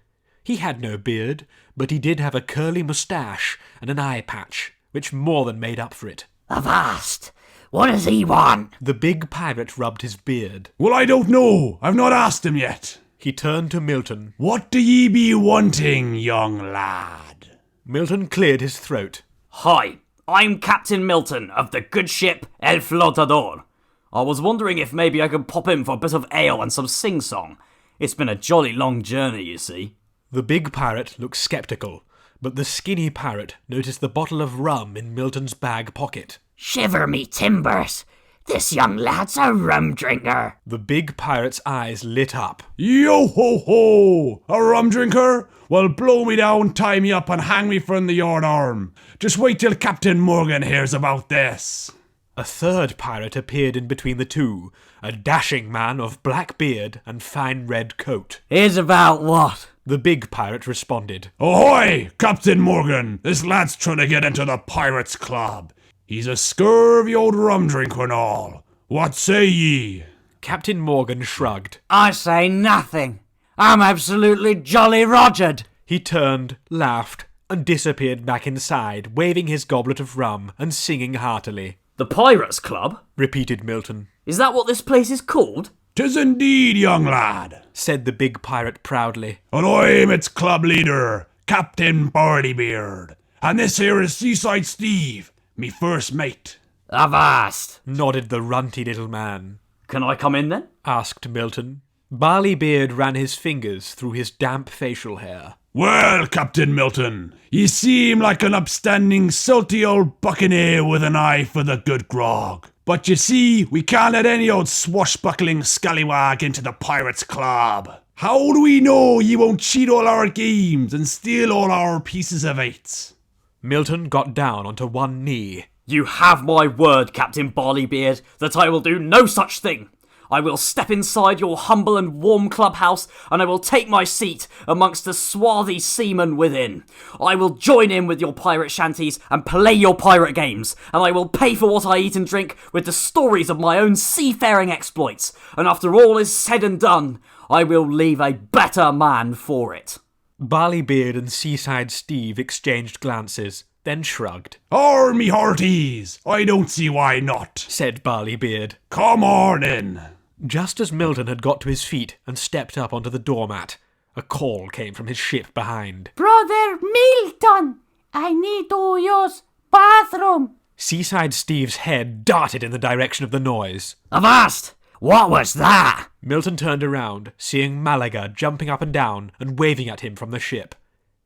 He had no beard, but he did have a curly moustache and an eye patch, which more than made up for it. Avast! What does he want? The big pirate rubbed his beard. "Well, I don't know. I've not asked him yet." He turned to Milton. "What do ye be wanting, young lad?" Milton cleared his throat. Hi, I'm Captain Milton of the good ship El Flotador. I was wondering if maybe I could pop in for a bit of ale and some sing-song. It's been a jolly long journey, you see. The big pirate looked sceptical, but the skinny pirate noticed the bottle of rum in Milton's bag pocket. Shiver me timbers! This young lad's a rum drinker. The big pirate's eyes lit up. Yo ho ho! A rum drinker? Well, blow me down, tie me up, and hang me from the yard arm. Just wait till Captain Morgan hears about this. A third pirate appeared in between the two, a dashing man of black beard and fine red coat. Here's about what? The big pirate responded. Ahoy, Captain Morgan! This lad's trying to get into the Pirates' Club. He's a scurvy old rum drinker and all. What say ye? Captain Morgan shrugged. I say nothing. I'm absolutely jolly rogered. He turned, laughed, and disappeared back inside, waving his goblet of rum and singing heartily. The Pirates Club? Repeated Milton. Is that what this place is called? 'Tis indeed, young lad, said the big pirate proudly. and I'm its club leader, Captain Barleybeard. And this here is Seaside Steve, me first mate. Avast! Nodded the runty little man. Can I come in then? Asked Milton. Barleybeard ran his fingers through his damp facial hair. Well, Captain Milton, ye seem like an upstanding, salty old buccaneer with an eye for the good grog. But you see, we can't let any old swashbuckling scallywag into the Pirates' Club. How do we know ye won't cheat all our games and steal all our pieces of eights? Milton got down onto one knee. You have my word, Captain Barleybeard, that I will do no such thing. I will step inside your humble and warm clubhouse, and I will take my seat amongst the swarthy seamen within. I will join in with your pirate shanties and play your pirate games, and I will pay for what I eat and drink with the stories of my own seafaring exploits, and after all is said and done, I will leave a better man for it. Barleybeard and Seaside Steve exchanged glances, then shrugged. Me hearties, I don't see why not, Said Barleybeard. Come on in. Just as Milton had got to his feet and stepped up onto the doormat, a call came from his ship behind. Brother Milton, I need to use bathroom. Seaside Steve's head darted in the direction of the noise. Avast! What was that? Milton turned around, seeing Málaga jumping up and down and waving at him from the ship.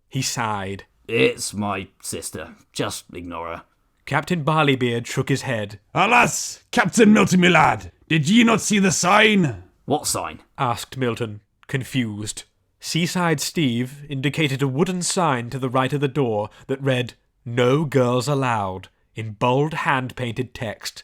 He sighed. It's my sister. Just ignore her. Captain Barleybeard shook his head. Alas, Captain Milton, me lad, did ye not see the sign? What sign? Asked Milton, confused. Seaside Steve indicated a wooden sign to the right of the door that read, "No girls allowed," in bold hand-painted text.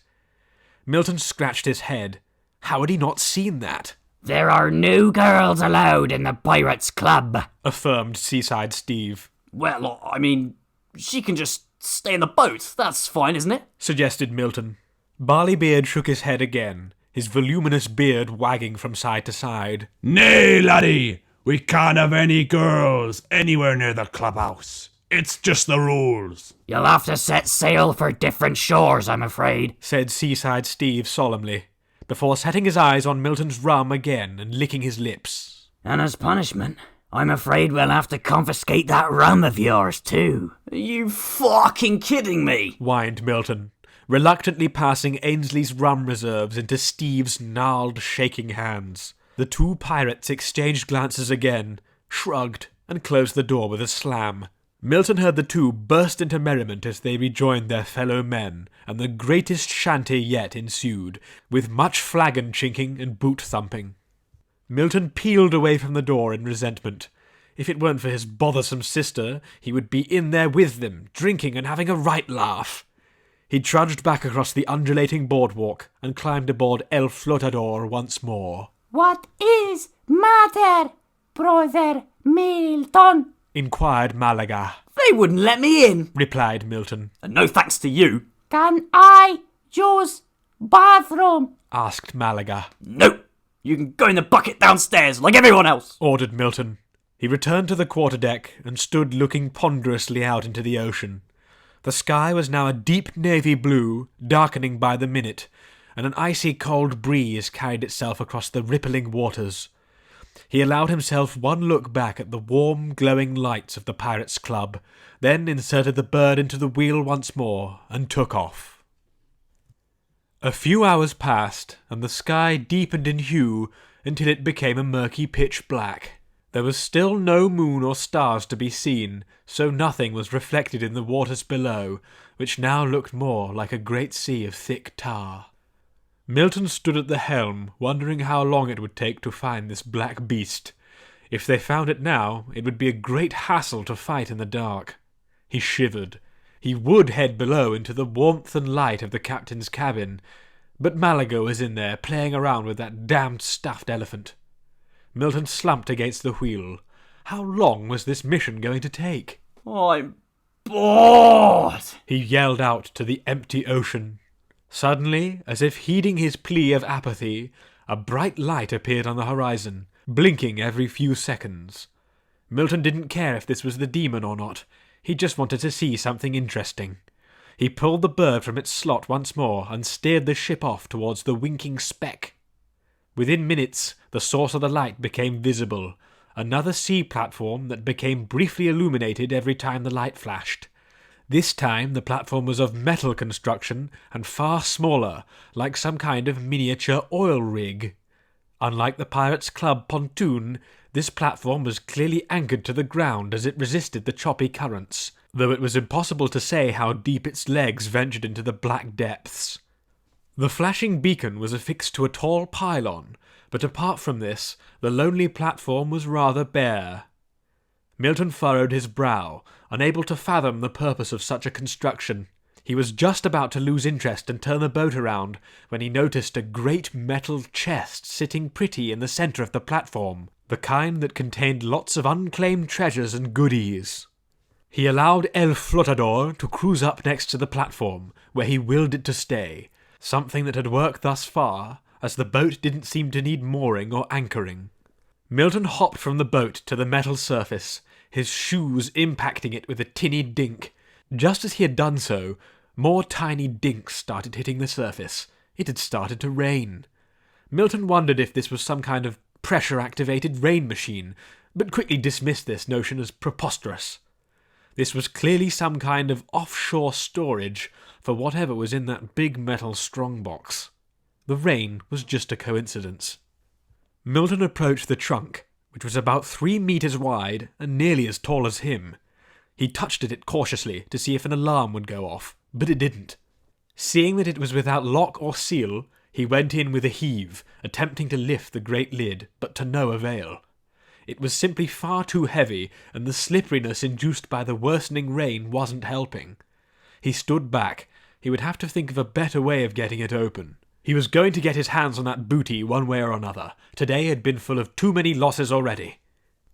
Milton scratched his head. How had he not seen that? There are no girls allowed in the Pirates' Club, Affirmed Seaside Steve. Well, I mean, she can just stay in the boat. That's fine, isn't it? Suggested Milton. Barleybeard shook his head again, his voluminous beard wagging from side to side. Nay, laddie, we can't have any girls anywhere near the clubhouse. It's just the rules. You'll have to set sail for different shores, I'm afraid, Said Seaside Steve solemnly, before setting his eyes on Milton's rum again and licking his lips. And as punishment, I'm afraid we'll have to confiscate that rum of yours, too. Are you fucking kidding me? Whined Milton, reluctantly passing Ainsley's rum reserves into Steve's gnarled, shaking hands. The two pirates exchanged glances again, shrugged, and closed the door with a slam. Milton heard the two burst into merriment as they rejoined their fellow men, and the greatest shanty yet ensued, with much flagon chinking and boot thumping. Milton peeled away from the door in resentment. If it weren't for his bothersome sister, he would be in there with them, drinking and having a right laugh. He trudged back across the undulating boardwalk and climbed aboard El Flotador once more. What is matter, Brother Milton? Inquired Málaga. They wouldn't let me in, Replied Milton. and no thanks to you. Can I use bathroom? Asked Málaga. Nope. You can go in the bucket downstairs like everyone else. Ordered Milton. He returned to the quarterdeck and stood looking ponderously out into the ocean. The sky was now a deep navy blue, darkening by the minute, and an icy cold breeze carried itself across the rippling waters. He allowed himself one look back at the warm, glowing lights of the Pirates' Club, then inserted the bird into the wheel once more and took off. A few hours passed, and the sky deepened in hue until it became a murky pitch black. There was still no moon or stars to be seen, so nothing was reflected in the waters below, which now looked more like a great sea of thick tar. Milton stood at the helm, wondering how long it would take to find this black beast. If they found it now, it would be a great hassle to fight in the dark. He shivered. He would head below into the warmth and light of the captain's cabin, but Málaga was in there playing around with that damned stuffed elephant. Milton slumped against the wheel. How long was this mission going to take? I'm bored! He yelled out to the empty ocean. Suddenly, as if heeding his plea of apathy, a bright light appeared on the horizon, blinking every few seconds. Milton didn't care if this was the demon or not. He just wanted to see something interesting. He pulled the bird from its slot once more and steered the ship off towards the winking speck. Within minutes, the source of the light became visible, another sea platform that became briefly illuminated every time the light flashed. This time the platform was of metal construction and far smaller, like some kind of miniature oil rig. Unlike the Pirates' Club pontoon, this platform was clearly anchored to the ground as it resisted the choppy currents, though it was impossible to say how deep its legs ventured into the black depths. The flashing beacon was affixed to a tall pylon, but apart from this, the lonely platform was rather bare. Milton furrowed his brow, unable to fathom the purpose of such a construction. He was just about to lose interest and turn the boat around when he noticed a great metal chest sitting pretty in the centre of the platform, the kind that contained lots of unclaimed treasures and goodies. He allowed El Flotador to cruise up next to the platform, where he willed it to stay, something that had worked thus far, as the boat didn't seem to need mooring or anchoring. Milton hopped from the boat to the metal surface, his shoes impacting it with a tinny dink. Just as he had done so, more tiny dinks started hitting the surface. It had started to rain. Milton wondered if this was some kind of pressure-activated rain machine, but quickly dismissed this notion as preposterous. This was clearly some kind of offshore storage for whatever was in that big metal strongbox. The rain was just a coincidence. Milton approached the trunk, which was about 3 meters wide and nearly as tall as him. He touched at it cautiously to see if an alarm would go off, but it didn't. Seeing that it was without lock or seal, he went in with a heave, attempting to lift the great lid, but to no avail. It was simply far too heavy, and the slipperiness induced by the worsening rain wasn't helping. He stood back. He would have to think of a better way of getting it open. He was going to get his hands on that booty one way or another. Today had been full of too many losses already.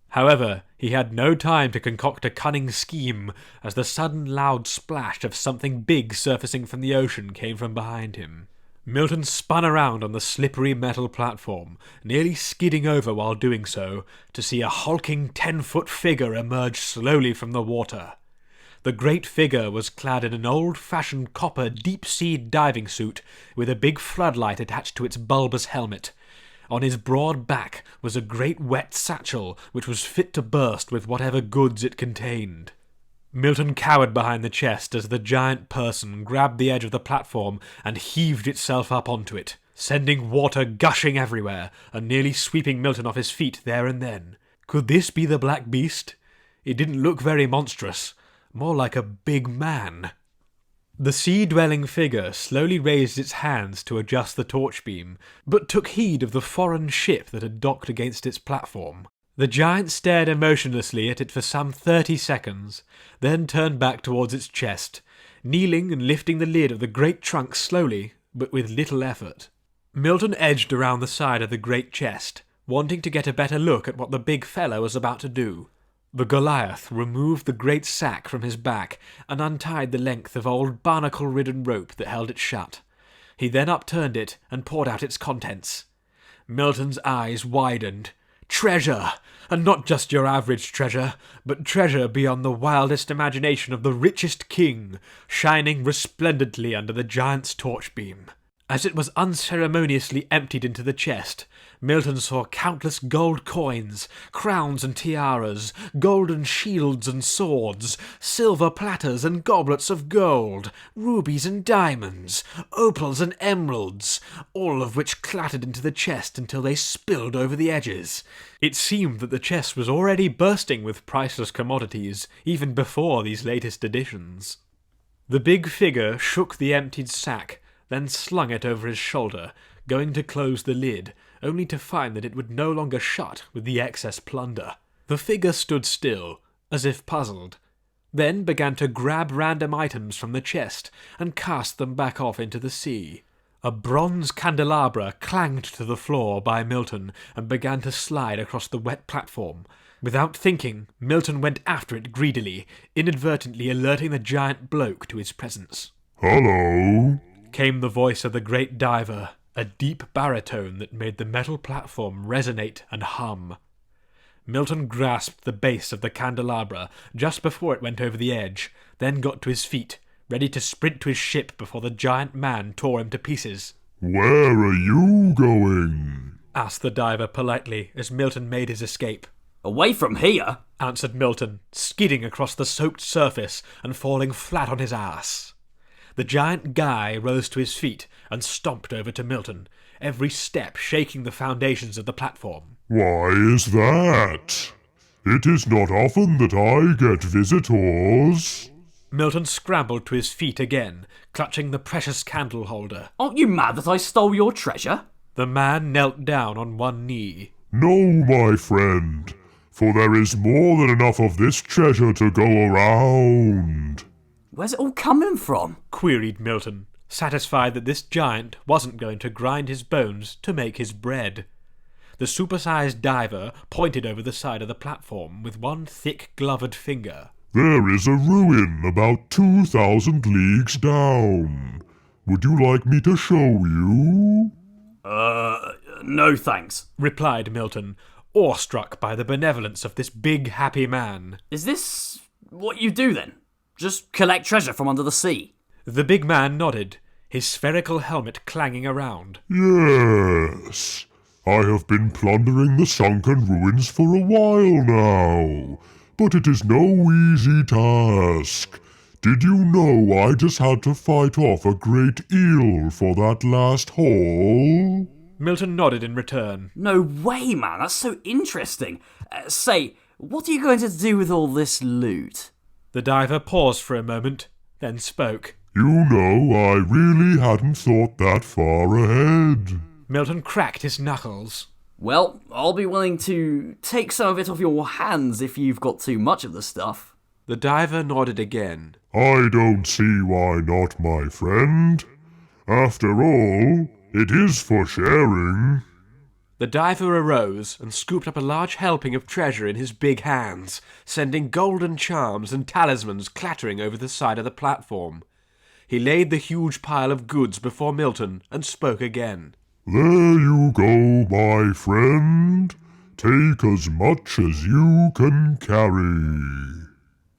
However, he had no time to concoct a cunning scheme, as the sudden loud splash of something big surfacing from the ocean came from behind him. Milton spun around on the slippery metal platform, nearly skidding over while doing so, to see a hulking 10-foot figure emerge slowly from the water. The great figure was clad in an old-fashioned copper deep-sea diving suit with a big floodlight attached to its bulbous helmet. On his broad back was a great wet satchel which was fit to burst with whatever goods it contained. Milton cowered behind the chest as the giant person grabbed the edge of the platform and heaved itself up onto it, sending water gushing everywhere and nearly sweeping Milton off his feet there and then. Could this be the black beast? It didn't look very monstrous. More like a big man. The sea-dwelling figure slowly raised its hands to adjust the torch beam, but took heed of the foreign ship that had docked against its platform. The giant stared emotionlessly at it for some 30 seconds, then turned back towards its chest, kneeling and lifting the lid of the great trunk slowly, but with little effort. Milton edged around the side of the great chest, wanting to get a better look at what the big fellow was about to do. The Goliath removed the great sack from his back and untied the length of old barnacle-ridden rope that held it shut. He then upturned it and poured out its contents. Milton's eyes widened. Treasure! And not just your average treasure, but treasure beyond the wildest imagination of the richest king, shining resplendently under the giant's torch beam. As it was unceremoniously emptied into the chest, Milton saw countless gold coins, crowns and tiaras, golden shields and swords, silver platters and goblets of gold, rubies and diamonds, opals and emeralds, all of which clattered into the chest until they spilled over the edges. It seemed that the chest was already bursting with priceless commodities, even before these latest additions. The big figure shook the emptied sack, then slung it over his shoulder, going to close the lid, only to find that it would no longer shut with the excess plunder. The figure stood still, as if puzzled, then began to grab random items from the chest and cast them back off into the sea. A bronze candelabra clanged to the floor by Milton and began to slide across the wet platform. Without thinking, Milton went after it greedily, inadvertently alerting the giant bloke to his presence. "Hello," came the voice of the great diver, a deep baritone that made the metal platform resonate and hum. Milton grasped the base of the candelabra just before it went over the edge, then got to his feet, ready to sprint to his ship before the giant man tore him to pieces. "Where are you going?" asked the diver politely as Milton made his escape. Away from here? Answered Milton, skidding across the soaked surface and falling flat on his ass. The giant guy rose to his feet and stomped over to Milton, every step shaking the foundations of the platform. "Why is that? It is not often that I get visitors." Milton scrambled to his feet again, clutching the precious candle holder. Aren't you mad that I stole your treasure? The man knelt down on one knee. "No, my friend, for there is more than enough of this treasure to go around." Where's it all coming from? Queried Milton, satisfied that this giant wasn't going to grind his bones to make his bread. The supersized diver pointed over the side of the platform with one thick gloved finger. "There is a ruin about 2,000 leagues down. Would you like me to show you?" No thanks, replied Milton, awestruck by the benevolence of this big, happy man. Is this what you do then? Just collect treasure from under the sea? The big man nodded, his spherical helmet clanging around. "Yes. I have been plundering the sunken ruins for a while now, but it is no easy task. Did you know I just had to fight off a great eel for that last haul?" Milton nodded in return. No way, man, that's so interesting. Say, what are you going to do with all this loot? The diver paused for a moment, then spoke. "You know, I really hadn't thought that far ahead." Milton cracked his knuckles. Well, I'll be willing to take some of it off your hands if you've got too much of the stuff. The diver nodded again. "I don't see why not, my friend. After all, it is for sharing." The diver arose and scooped up a large helping of treasure in his big hands, sending golden charms and talismans clattering over the side of the platform. He laid the huge pile of goods before Milton and spoke again. "There you go, my friend. Take as much as you can carry."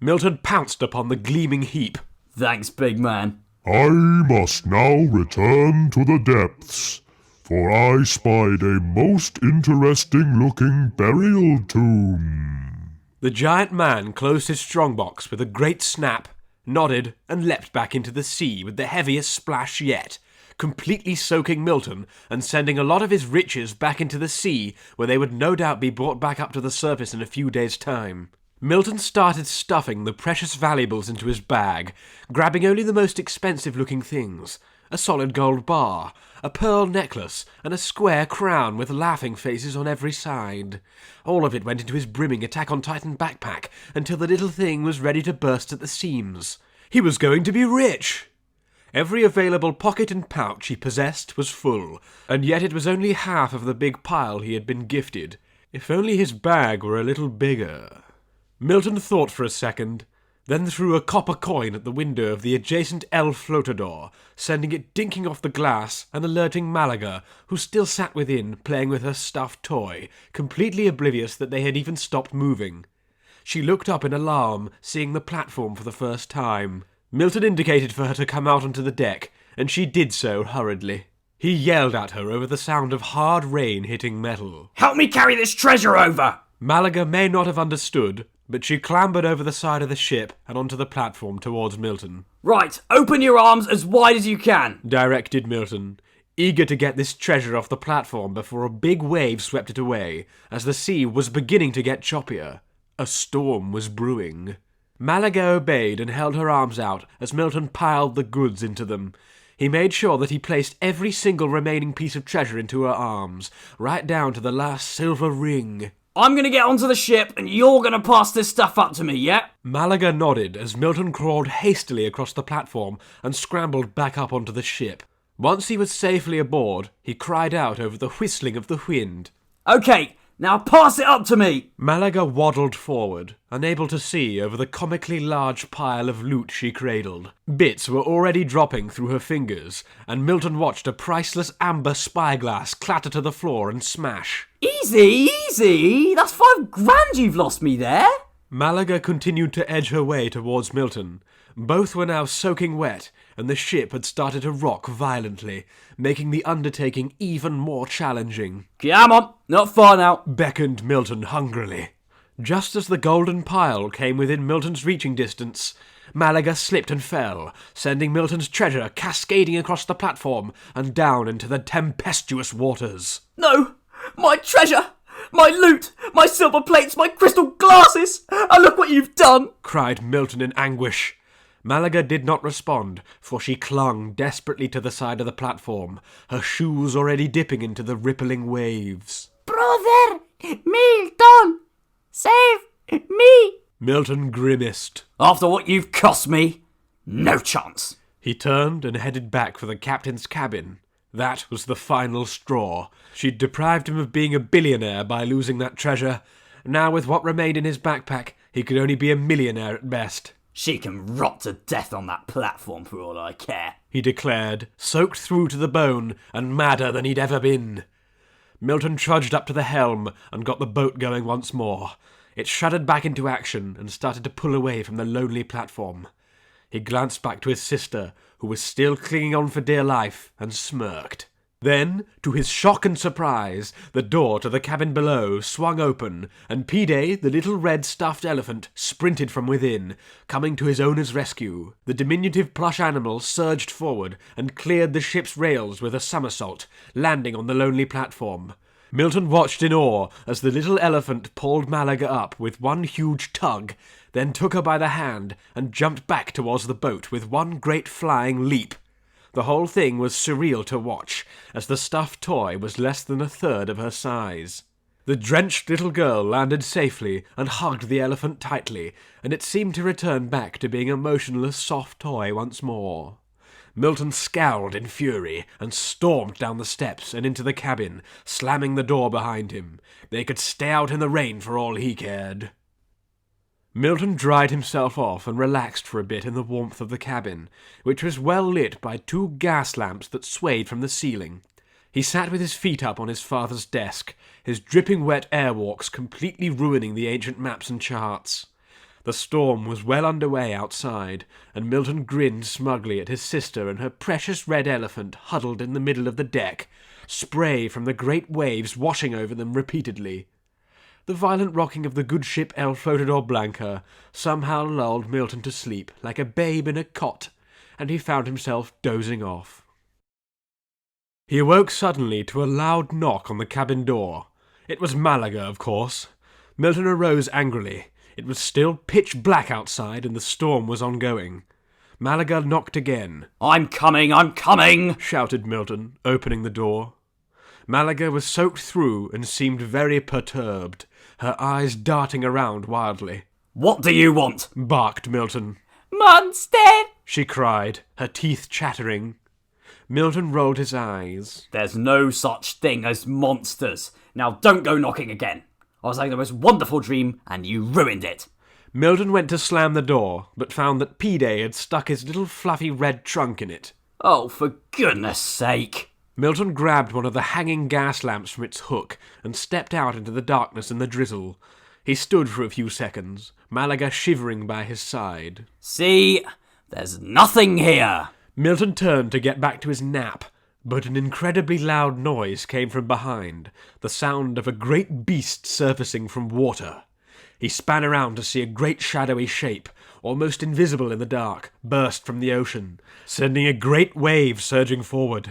Milton pounced upon the gleaming heap. Thanks, big man. "I must now return to the depths, for I spied a most interesting-looking burial tomb." The giant man closed his strongbox with a great snap, nodded, and leapt back into the sea with the heaviest splash yet, completely soaking Milton and sending a lot of his riches back into the sea, where they would no doubt be brought back up to the surface in a few days' time. Milton started stuffing the precious valuables into his bag, grabbing only the most expensive-looking things: a solid gold bar, a pearl necklace, and a square crown with laughing faces on every side. All of it went into his brimming Attack on Titan backpack until the little thing was ready to burst at the seams. He was going to be rich! Every available pocket and pouch he possessed was full, and yet it was only half of the big pile he had been gifted. If only his bag were a little bigger. Milton thought for a second, then threw a copper coin at the window of the adjacent El Flotador, sending it dinking off the glass and alerting Málaga, who still sat within playing with her stuffed toy, completely oblivious that they had even stopped moving. She looked up in alarm, seeing the platform for the first time. Milton indicated for her to come out onto the deck, and she did so hurriedly. He yelled at her over the sound of hard rain hitting metal. Help me carry this treasure over! Málaga may not have understood, but she clambered over the side of the ship and onto the platform towards Milton. Right, open your arms as wide as you can, directed Milton, eager to get this treasure off the platform before a big wave swept it away, as the sea was beginning to get choppier. A storm was brewing. Málaga obeyed and held her arms out as Milton piled the goods into them. He made sure that he placed every single remaining piece of treasure into her arms, right down to the last silver ring. I'm gonna get onto the ship, and you're gonna pass this stuff up to me, yeah? Málaga nodded as Milton crawled hastily across the platform and scrambled back up onto the ship. Once he was safely aboard, he cried out over the whistling of the wind. Okay, now pass it up to me! Málaga waddled forward, unable to see over the comically large pile of loot she cradled. Bits were already dropping through her fingers, and Milton watched a priceless amber spyglass clatter to the floor and smash. Easy, easy! That's $5,000 you've lost me there! Málaga continued to edge her way towards Milton. Both were now soaking wet, and the ship had started to rock violently, making the undertaking even more challenging. Come on, not far now, Beckoned Milton hungrily. Just as the golden pile came within Milton's reaching distance, Málaga slipped and fell, sending Milton's treasure cascading across the platform and down into the tempestuous waters. No! My treasure! My loot! My silver plates! My crystal glasses! And look what you've done! Cried Milton in anguish. Málaga did not respond, for she clung desperately to the side of the platform, her shoes already dipping into the rippling waves. Brother, Milton, save me! Milton grimaced. After what you've cost me, no chance. He turned and headed back for the captain's cabin. That was the final straw. She'd deprived him of being a billionaire by losing that treasure. Now, with what remained in his backpack, he could only be a millionaire at best. She can rot to death on that platform for all I care, he declared, soaked through to the bone and madder than he'd ever been. Milton trudged up to the helm and got the boat going once more. It shuddered back into action and started to pull away from the lonely platform. He glanced back to his sister, who was still clinging on for dear life, and smirked. Then, to his shock and surprise, the door to the cabin below swung open, and Pide, the little red stuffed elephant, sprinted from within, coming to his owner's rescue. The diminutive plush animal surged forward and cleared the ship's rails with a somersault, landing on the lonely platform. Milton watched in awe as the little elephant pulled Málaga up with one huge tug, then took her by the hand and jumped back towards the boat with one great flying leap. The whole thing was surreal to watch, as the stuffed toy was less than a third of her size. The drenched little girl landed safely and hugged the elephant tightly, and it seemed to return back to being a motionless, soft toy once more. Milton scowled in fury and stormed down the steps and into the cabin, slamming the door behind him. They could stay out in the rain for all he cared. Milton dried himself off and relaxed for a bit in the warmth of the cabin, which was well lit by 2 gas lamps that swayed from the ceiling. He sat with his feet up on his father's desk, his dripping wet airwalks completely ruining the ancient maps and charts. The storm was well underway outside, and Milton grinned smugly at his sister and her precious red elephant huddled in the middle of the deck, spray from the great waves washing over them repeatedly. The violent rocking of the good ship El Flotador Blanca somehow lulled Milton to sleep like a babe in a cot, and he found himself dozing off. He awoke suddenly to a loud knock on the cabin door. It was Málaga, of course. Milton arose angrily. It was still pitch black outside, and the storm was ongoing. Málaga knocked again. I'm coming! Shouted Milton, opening the door. Málaga was soaked through and seemed very perturbed, her eyes darting around wildly. What do you want? Barked Milton. Monster! She cried, her teeth chattering. Milton rolled his eyes. There's no such thing as monsters. Now don't go knocking again. I was having the most wonderful dream, and you ruined it. Milton went to slam the door, but found that Pide had stuck his little fluffy red trunk in it. Oh, for goodness sake. Milton grabbed one of the hanging gas lamps from its hook and stepped out into the darkness and the drizzle. He stood for a few seconds, Málaga shivering by his side. See, there's nothing here. Milton turned to get back to his nap, but an incredibly loud noise came from behind, the sound of a great beast surfacing from water. He span around to see a great shadowy shape, almost invisible in the dark, burst from the ocean, sending a great wave surging forward.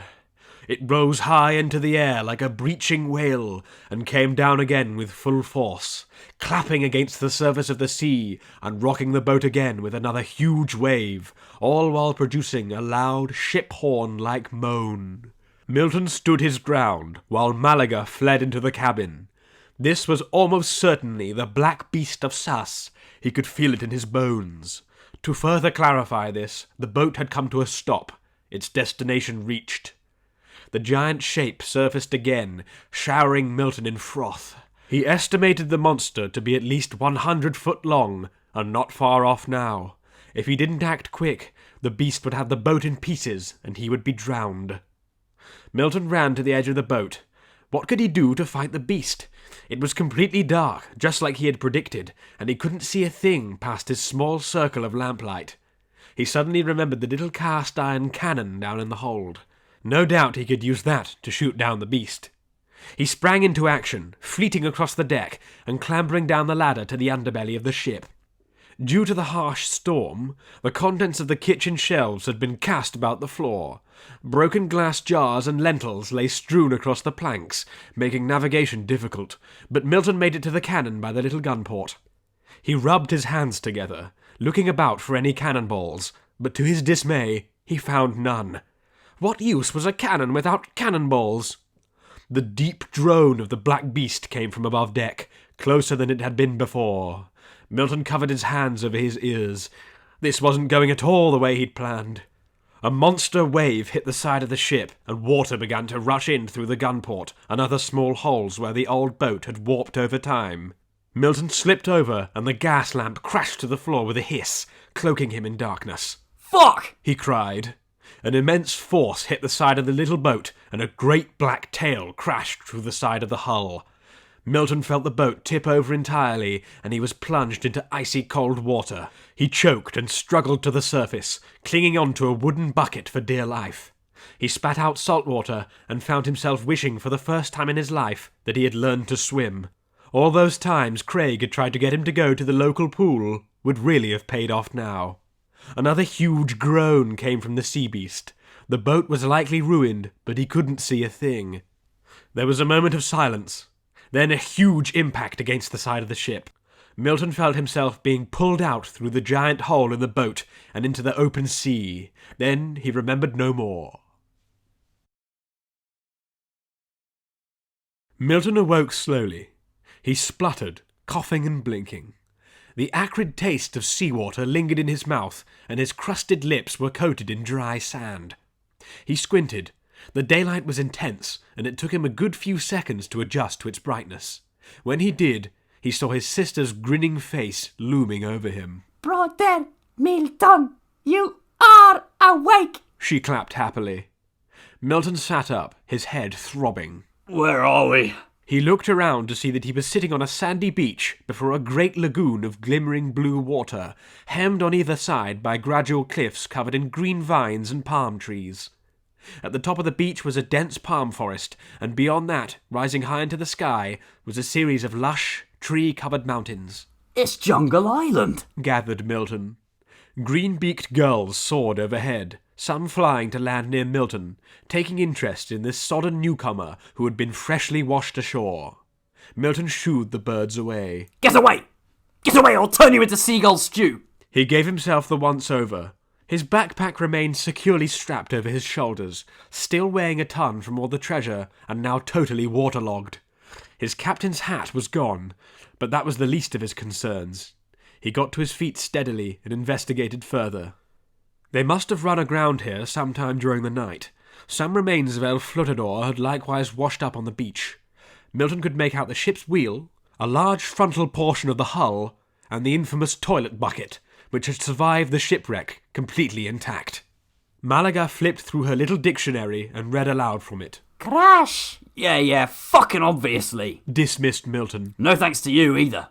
It rose high into the air like a breaching whale, and came down again with full force, clapping against the surface of the sea and rocking the boat again with another huge wave, all while producing a loud ship horn-like moan. Milton stood his ground, while Málaga fled into the cabin. This was almost certainly the black beast of Sas. He could feel it in his bones. To further clarify this, the boat had come to a stop, its destination reached. The giant shape surfaced again, showering Milton in froth. He estimated the monster to be at least 100 foot long, and not far off now. If he didn't act quick, the beast would have the boat in pieces, and he would be drowned. Milton ran to the edge of the boat. What could he do to fight the beast? It was completely dark, just like he had predicted, and he couldn't see a thing past his small circle of lamplight. He suddenly remembered the little cast-iron cannon down in the hold. No doubt he could use that to shoot down the beast. He sprang into action, fleeting across the deck and clambering down the ladder to the underbelly of the ship. Due to the harsh storm, the contents of the kitchen shelves had been cast about the floor. Broken glass jars and lentils lay strewn across the planks, making navigation difficult, but Milton made it to the cannon by the little gun port. He rubbed his hands together, looking about for any cannonballs, but to his dismay, he found none. What use was a cannon without cannonballs? The deep drone of the black beast came from above deck, closer than it had been before. Milton covered his hands over his ears. This wasn't going at all the way he'd planned. A monster wave hit the side of the ship, and water began to rush in through the gun port and other small holes where the old boat had warped over time. Milton slipped over, and the gas lamp crashed to the floor with a hiss, cloaking him in darkness. Fuck! He cried. An immense force hit the side of the little boat, and a great black tail crashed through the side of the hull. Milton felt the boat tip over entirely, and he was plunged into icy cold water. He choked and struggled to the surface, clinging on to a wooden bucket for dear life. He spat out salt water and found himself wishing for the first time in his life that he had learned to swim. All those times Craig had tried to get him to go to the local pool would really have paid off now. Another huge groan came from the sea beast. The boat was likely ruined, but he couldn't see a thing. There was a moment of silence. Then a huge impact against the side of the ship. Milton felt himself being pulled out through the giant hole in the boat and into the open sea. Then he remembered no more. Milton awoke slowly. He spluttered, coughing and blinking. The acrid taste of seawater lingered in his mouth, and his crusted lips were coated in dry sand. He squinted. The daylight was intense, and it took him a good few seconds to adjust to its brightness. When he did, he saw his sister's grinning face looming over him. Brother Milton, you are awake! She clapped happily. Milton sat up, his head throbbing. Where are we? He looked around to see that he was sitting on a sandy beach before a great lagoon of glimmering blue water, hemmed on either side by gradual cliffs covered in green vines and palm trees. At the top of the beach was a dense palm forest, and beyond that, rising high into the sky, was a series of lush, tree-covered mountains. It's Jungle Island, gathered Milton. Green-beaked gulls soared overhead, some flying to land near Milton, taking interest in this sodden newcomer who had been freshly washed ashore. Milton shooed the birds away. Get away! Get away, I'll turn you into seagull stew! He gave himself the once-over. His backpack remained securely strapped over his shoulders, still weighing a ton from all the treasure, and now totally waterlogged. His captain's hat was gone, but that was the least of his concerns. He got to his feet steadily and investigated further. They must have run aground here sometime during the night. Some remains of El Flotador had likewise washed up on the beach. Milton could make out the ship's wheel, a large frontal portion of the hull, and the infamous toilet bucket, which had survived the shipwreck completely intact. Málaga flipped through her little dictionary and read aloud from it. Crash! Yeah, fucking obviously. Dismissed Milton. No thanks to you either.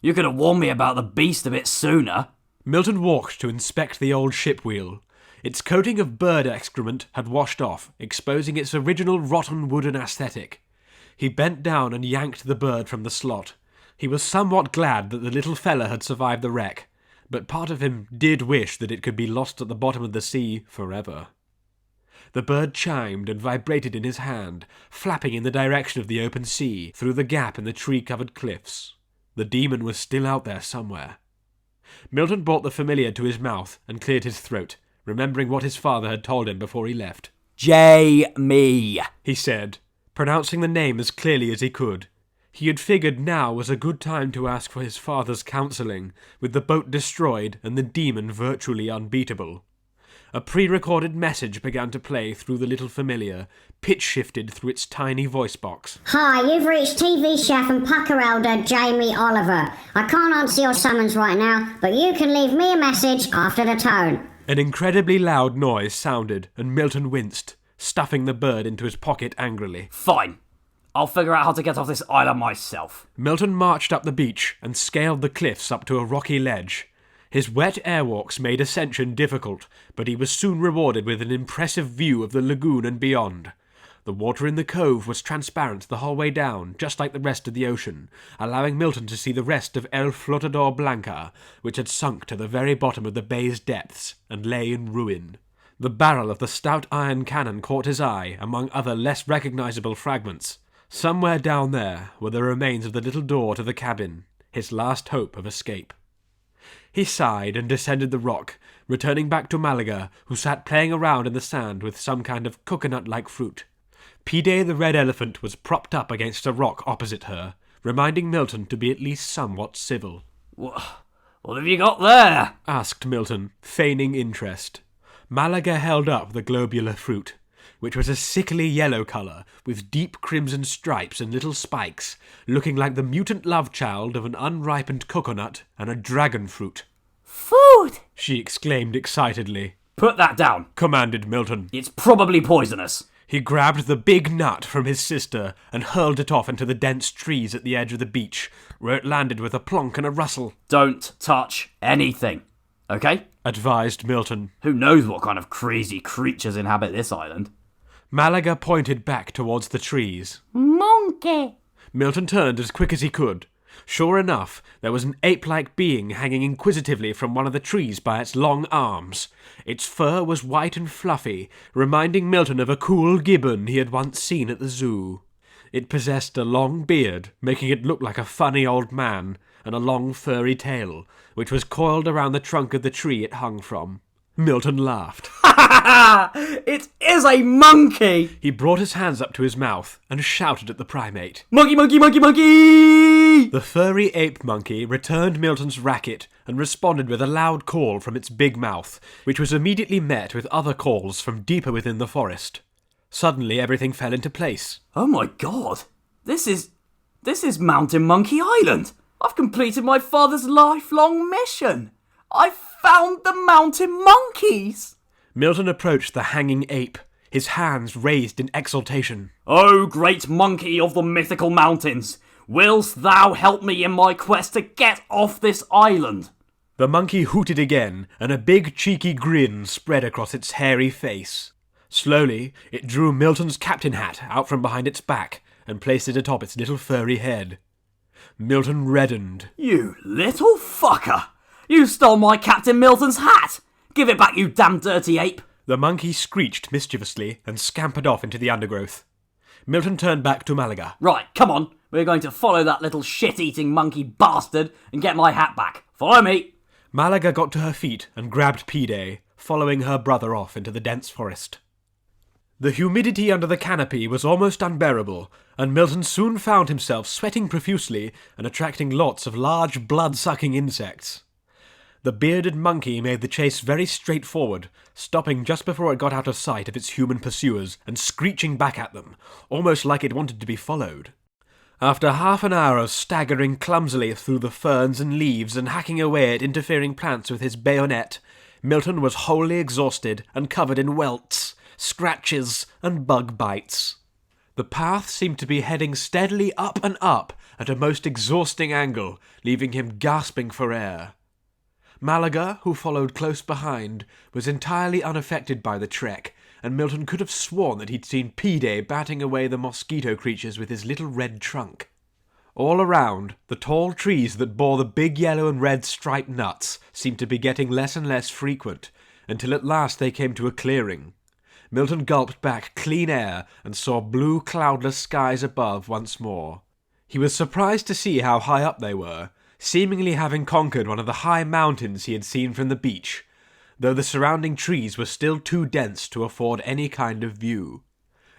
You could have warned me about the beast a bit sooner. Milton walked to inspect the old ship wheel. Its coating of bird excrement had washed off, exposing its original rotten wooden aesthetic. He bent down and yanked the bird from the slot. He was somewhat glad that the little fella had survived the wreck, but part of him did wish that it could be lost at the bottom of the sea forever. The bird chimed and vibrated in his hand, flapping in the direction of the open sea, through the gap in the tree-covered cliffs. The demon was still out there somewhere. Milton brought the familiar to his mouth and cleared his throat, remembering what his father had told him before he left. Jamie, he said, pronouncing the name as clearly as he could. He had figured now was a good time to ask for his father's counselling, with the boat destroyed and the demon virtually unbeatable. A pre-recorded message began to play through the little familiar, pitch-shifted through its tiny voice box. Hi, you've reached TV chef and pucker elder Jamie Oliver. I can't answer your summons right now, but you can leave me a message after the tone. An incredibly loud noise sounded, and Milton winced, stuffing the bird into his pocket angrily. Fine. I'll figure out how to get off this island myself. Milton marched up the beach and scaled the cliffs up to a rocky ledge. His wet airwalks made ascension difficult, but he was soon rewarded with an impressive view of the lagoon and beyond. The water in the cove was transparent the whole way down, just like the rest of the ocean, allowing Milton to see the rest of El Flotador Blanca, which had sunk to the very bottom of the bay's depths and lay in ruin. The barrel of the stout iron cannon caught his eye, among other less recognizable fragments. Somewhere down there were the remains of the little door to the cabin, his last hope of escape. He sighed and descended the rock, returning back to Málaga, who sat playing around in the sand with some kind of coconut-like fruit. Pide the red elephant was propped up against a rock opposite her, reminding Milton to be at least somewhat civil. What have you got there? Asked Milton, feigning interest. Málaga held up the globular fruit, which was a sickly yellow colour, with deep crimson stripes and little spikes, looking like the mutant love-child of an unripened coconut and a dragon fruit. Food! She exclaimed excitedly. Put that down, commanded Milton. It's probably poisonous. He grabbed the big nut from his sister and hurled it off into the dense trees at the edge of the beach, where it landed with a plonk and a rustle. Don't touch anything, okay? Advised Milton. Who knows what kind of crazy creatures inhabit this island? Málaga pointed back towards the trees. Monkey! Milton turned as quick as he could. Sure enough, there was an ape-like being hanging inquisitively from one of the trees by its long arms. Its fur was white and fluffy, reminding Milton of a cool gibbon he had once seen at the zoo. It possessed a long beard, making it look like a funny old man, and a long furry tail, which was coiled around the trunk of the tree it hung from. Milton laughed. It is a monkey! He brought his hands up to his mouth and shouted at the primate. Monkey, monkey, monkey, monkey! The furry ape monkey returned Milton's racket and responded with a loud call from its big mouth, which was immediately met with other calls from deeper within the forest. Suddenly everything fell into place. Oh my god! This is Mountain Monkey Island! I've completed my father's lifelong mission! I've found the mountain monkeys! Milton approached the hanging ape, his hands raised in exultation. O great monkey of the mythical mountains, willst thou help me in my quest to get off this island? The monkey hooted again, and a big cheeky grin spread across its hairy face. Slowly, it drew Milton's captain hat out from behind its back and placed it atop its little furry head. Milton reddened. You little fucker! You stole my Captain Milton's hat! Give it back, you damn dirty ape! The monkey screeched mischievously and scampered off into the undergrowth. Milton turned back to Málaga. Right, come on. We're going to follow that little shit-eating monkey bastard and get my hat back. Follow me! Málaga got to her feet and grabbed Pide, following her brother off into the dense forest. The humidity under the canopy was almost unbearable, and Milton soon found himself sweating profusely and attracting lots of large blood-sucking insects. The bearded monkey made the chase very straightforward, stopping just before it got out of sight of its human pursuers and screeching back at them, almost like it wanted to be followed. After half an hour of staggering clumsily through the ferns and leaves and hacking away at interfering plants with his bayonet, Milton was wholly exhausted and covered in welts, scratches, and bug bites. The path seemed to be heading steadily up and up at a most exhausting angle, leaving him gasping for air. Málaga, who followed close behind, was entirely unaffected by the trek, and Milton could have sworn that he'd seen Pide batting away the mosquito creatures with his little red trunk. All around, the tall trees that bore the big yellow and red striped nuts seemed to be getting less and less frequent, until at last they came to a clearing. Milton gulped back clean air and saw blue cloudless skies above once more. He was surprised to see how high up they were, seemingly having conquered one of the high mountains he had seen from the beach, though the surrounding trees were still too dense to afford any kind of view.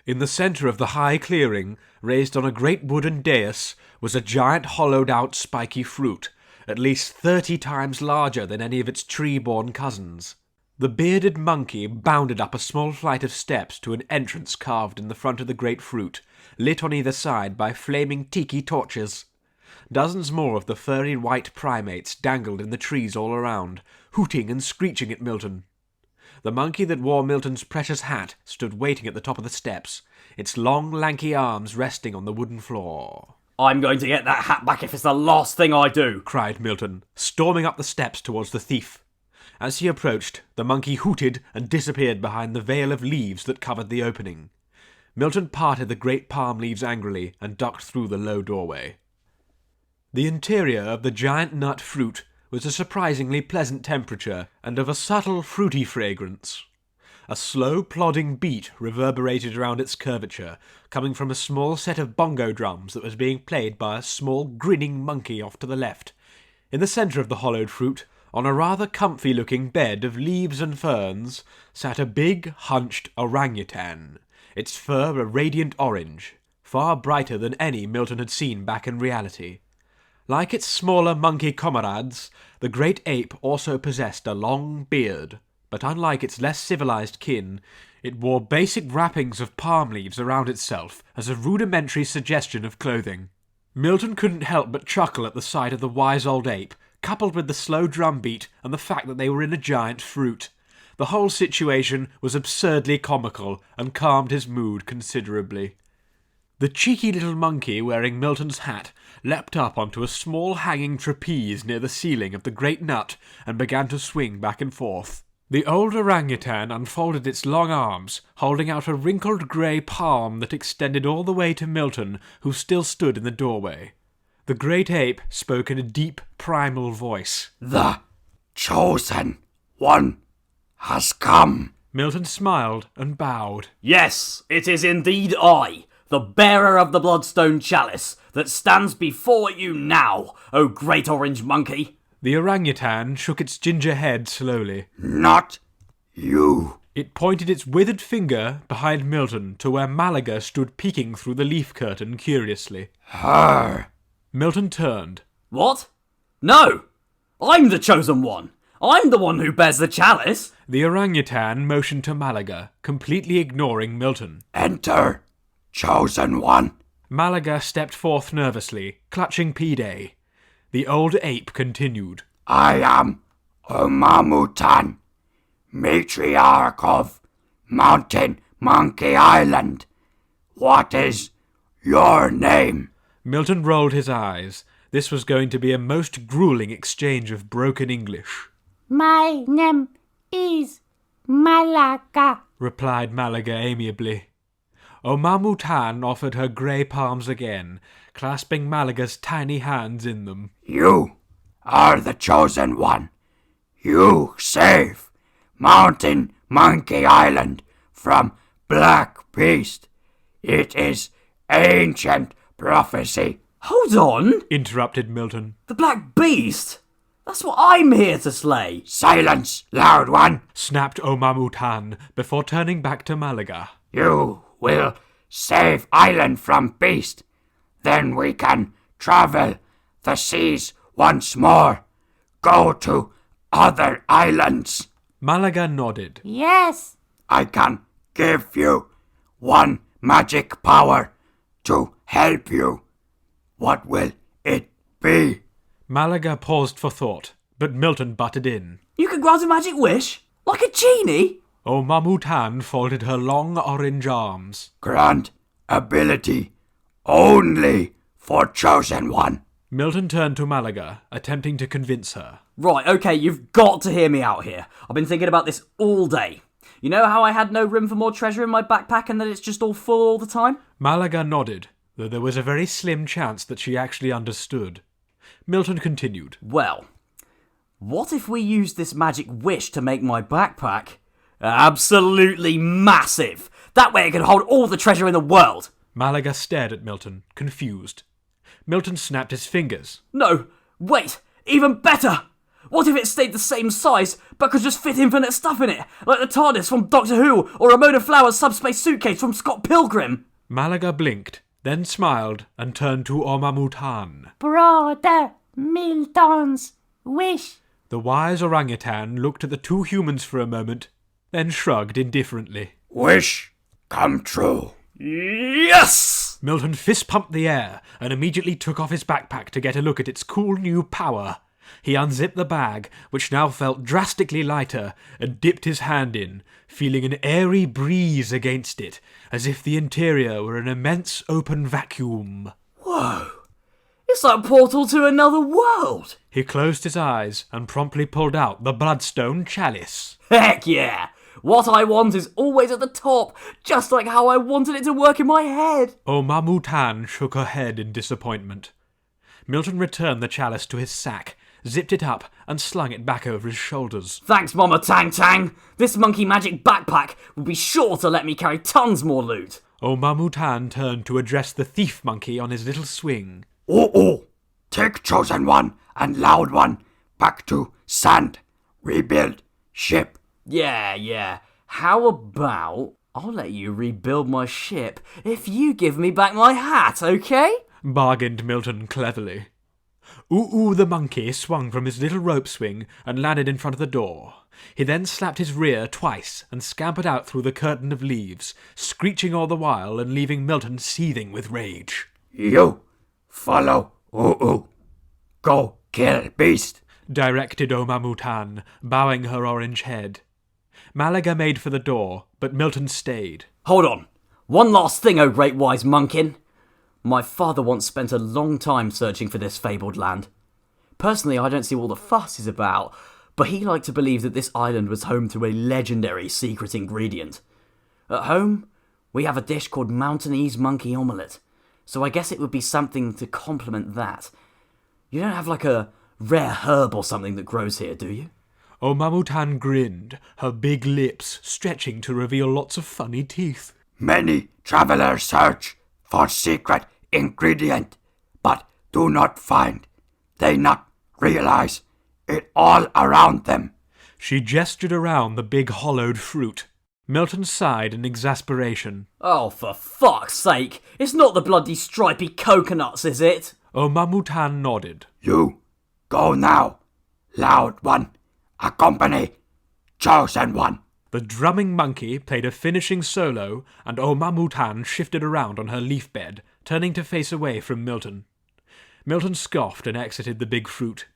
In the centre of the high clearing, raised on a great wooden dais, was a giant hollowed-out spiky fruit, at least 30 times larger than any of its tree-born cousins. The bearded monkey bounded up a small flight of steps to an entrance carved in the front of the great fruit, lit on either side by flaming tiki torches. Dozens more of the furry white primates dangled in the trees all around, hooting and screeching at Milton. The monkey that wore Milton's precious hat stood waiting at the top of the steps, its long, lanky arms resting on the wooden floor. I'm going to get that hat back if it's the last thing I do, cried Milton, storming up the steps towards the thief. As he approached, the monkey hooted and disappeared behind the veil of leaves that covered the opening. Milton parted the great palm leaves angrily and ducked through the low doorway. The interior of the giant nut fruit was a surprisingly pleasant temperature and of a subtle fruity fragrance. A slow, plodding beat reverberated around its curvature, coming from a small set of bongo drums that was being played by a small, grinning monkey off to the left. In the centre of the hollowed fruit, on a rather comfy-looking bed of leaves and ferns, sat a big, hunched orangutan, its fur a radiant orange, far brighter than any Milton had seen back in reality. Like its smaller monkey comrades, the great ape also possessed a long beard, but unlike its less civilized kin, it wore basic wrappings of palm leaves around itself as a rudimentary suggestion of clothing. Milton couldn't help but chuckle at the sight of the wise old ape, coupled with the slow drum beat and the fact that they were in a giant fruit. The whole situation was absurdly comical and calmed his mood considerably. The cheeky little monkey wearing Milton's hat leapt up onto a small hanging trapeze near the ceiling of the great nut and began to swing back and forth. The old orangutan unfolded its long arms, holding out a wrinkled grey palm that extended all the way to Milton, who still stood in the doorway. The great ape spoke in a deep, primal voice. The chosen one has come. Milton smiled and bowed. Yes, it is indeed I, the bearer of the bloodstone chalice, that stands before you now, O great orange monkey. The orangutan shook its ginger head slowly. Not you. It pointed its withered finger behind Milton to where Málaga stood peeking through the leaf curtain curiously. Her. Milton turned. What? No! I'm the chosen one! I'm the one who bears the chalice! The orangutan motioned to Málaga, completely ignoring Milton. Enter, chosen one. Málaga stepped forth nervously, clutching P-Day. The old ape continued. I am Omamu-Tan, matriarch of Mountain Monkey Island. What is your name? Milton rolled his eyes. This was going to be a most grueling exchange of broken English. My name is Málaga, replied Málaga amiably. Omamu-Tan offered her grey palms again, clasping Malaga's tiny hands in them. You are the chosen one. You save Mountain Monkey Island from Black Beast. It is ancient prophecy. Hold on, interrupted Milton. The Black Beast? That's what I'm here to slay. Silence, loud one, snapped Omamu-Tan before turning back to Málaga. You will save island from beast. Then we can travel the seas once more. Go to other islands. Málaga nodded. Yes. I can give you one magic power to help you. What will it be? Málaga paused for thought, but Milton butted in. You can grant a magic wish? Like a genie? Omamu-Tan folded her long orange arms. Grant ability only for chosen one. Milton turned to Málaga, attempting to convince her. Right, okay, you've got to hear me out here. I've been thinking about this all day. You know how I had no room for more treasure in my backpack and that it's just all full all the time? Málaga nodded, though there was a very slim chance that she actually understood. Milton continued. Well, what if we used this magic wish to make my backpack Absolutely massive. That way it can hold all the treasure in the world. Málaga stared at Milton, confused. Milton snapped his fingers. No, wait, even better. What if it stayed the same size, but could just fit infinite stuff in it, like the TARDIS from Doctor Who, or Ramona Flower's subspace suitcase from Scott Pilgrim? Málaga blinked, then smiled and turned to Omamu-Tan. Brother Milton's wish. The wise orangutan looked at the two humans for a moment, then shrugged indifferently. Wish come true. Yes! Milton fist-pumped the air and immediately took off his backpack to get a look at its cool new power. He unzipped the bag, which now felt drastically lighter, and dipped his hand in, feeling an airy breeze against it, as if the interior were an immense open vacuum. Whoa! It's like a portal to another world! He closed his eyes and promptly pulled out the bloodstone chalice. Heck yeah! What I want is always at the top, just like how I wanted it to work in my head. Omamu-Tan shook her head in disappointment. Milton returned the chalice to his sack, zipped it up, and slung it back over his shoulders. Thanks, Mama Tang Tang. This monkey magic backpack will be sure to let me carry tons more loot. Omamu-Tan turned to address the thief monkey on his little swing. Oh, take Chosen One and Loud One back to Sand. Rebuild ship. Yeah. How about I'll let you rebuild my ship if you give me back my hat, okay? Bargained Milton cleverly. Oo the monkey swung from his little rope swing and landed in front of the door. He then slapped his rear twice and scampered out through the curtain of leaves, screeching all the while and leaving Milton seething with rage. You follow Oo. Go kill beast, directed Omamu-Tan, bowing her orange head. Málaga made for the door, but Milton stayed. Hold on. One last thing, oh great wise monkin. My father once spent a long time searching for this fabled land. Personally, I don't see what all the fuss is about, but he liked to believe that this island was home to a legendary secret ingredient. At home, we have a dish called Mountainese monkey omelette, so I guess it would be something to complement that. You don't have like a rare herb or something that grows here, do you? Omamu-Tan grinned, her big lips stretching to reveal lots of funny teeth. Many travelers search for secret ingredient, but do not find. They not realize it all around them. She gestured around the big hollowed fruit. Milton sighed in exasperation. Oh, for fuck's sake! It's not the bloody stripy coconuts, is it? Omamu-Tan nodded. You go now. Loud One. Accompany Chosen One. The drumming monkey played a finishing solo, and Omamu-Tan shifted around on her leaf bed, turning to face away from Milton. Milton scoffed and exited the big fruit.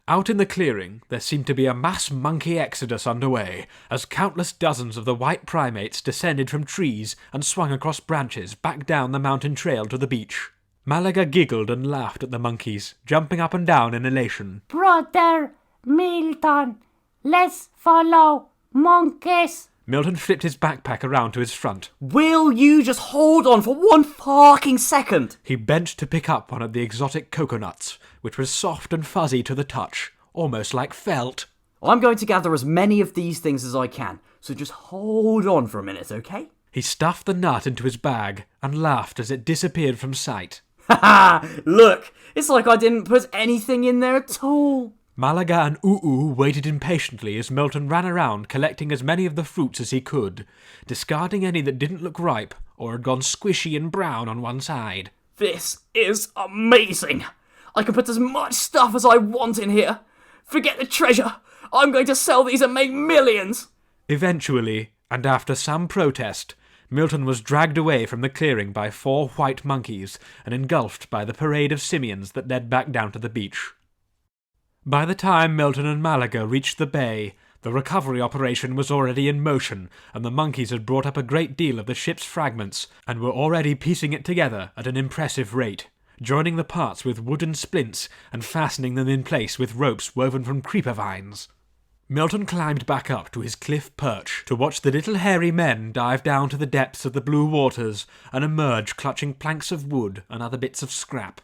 Out in the clearing, there seemed to be a mass monkey exodus underway, as countless dozens of the white primates descended from trees and swung across branches back down the mountain trail to the beach. Málaga giggled and laughed at the monkeys, jumping up and down in elation. Brother Milton, let's follow monkeys. Milton flipped his backpack around to his front. Will you just hold on for one fucking second? He bent to pick up one of the exotic coconuts, which was soft and fuzzy to the touch, almost like felt. I'm going to gather as many of these things as I can, so just hold on for a minute, okay? He stuffed the nut into his bag and laughed as it disappeared from sight. Ha ha! Look, it's like I didn't put anything in there at all. Málaga and Oo waited impatiently as Milton ran around collecting as many of the fruits as he could, discarding any that didn't look ripe or had gone squishy and brown on one side. This is amazing! I can put as much stuff as I want in here. Forget the treasure. I'm going to sell these and make millions. Eventually, and after some protest, Milton was dragged away from the clearing by 4 white monkeys and engulfed by the parade of simians that led back down to the beach. By the time Milton and Málaga reached the bay, the recovery operation was already in motion, and the monkeys had brought up a great deal of the ship's fragments and were already piecing it together at an impressive rate, joining the parts with wooden splints and fastening them in place with ropes woven from creeper vines. Milton climbed back up to his cliff perch to watch the little hairy men dive down to the depths of the blue waters and emerge clutching planks of wood and other bits of scrap.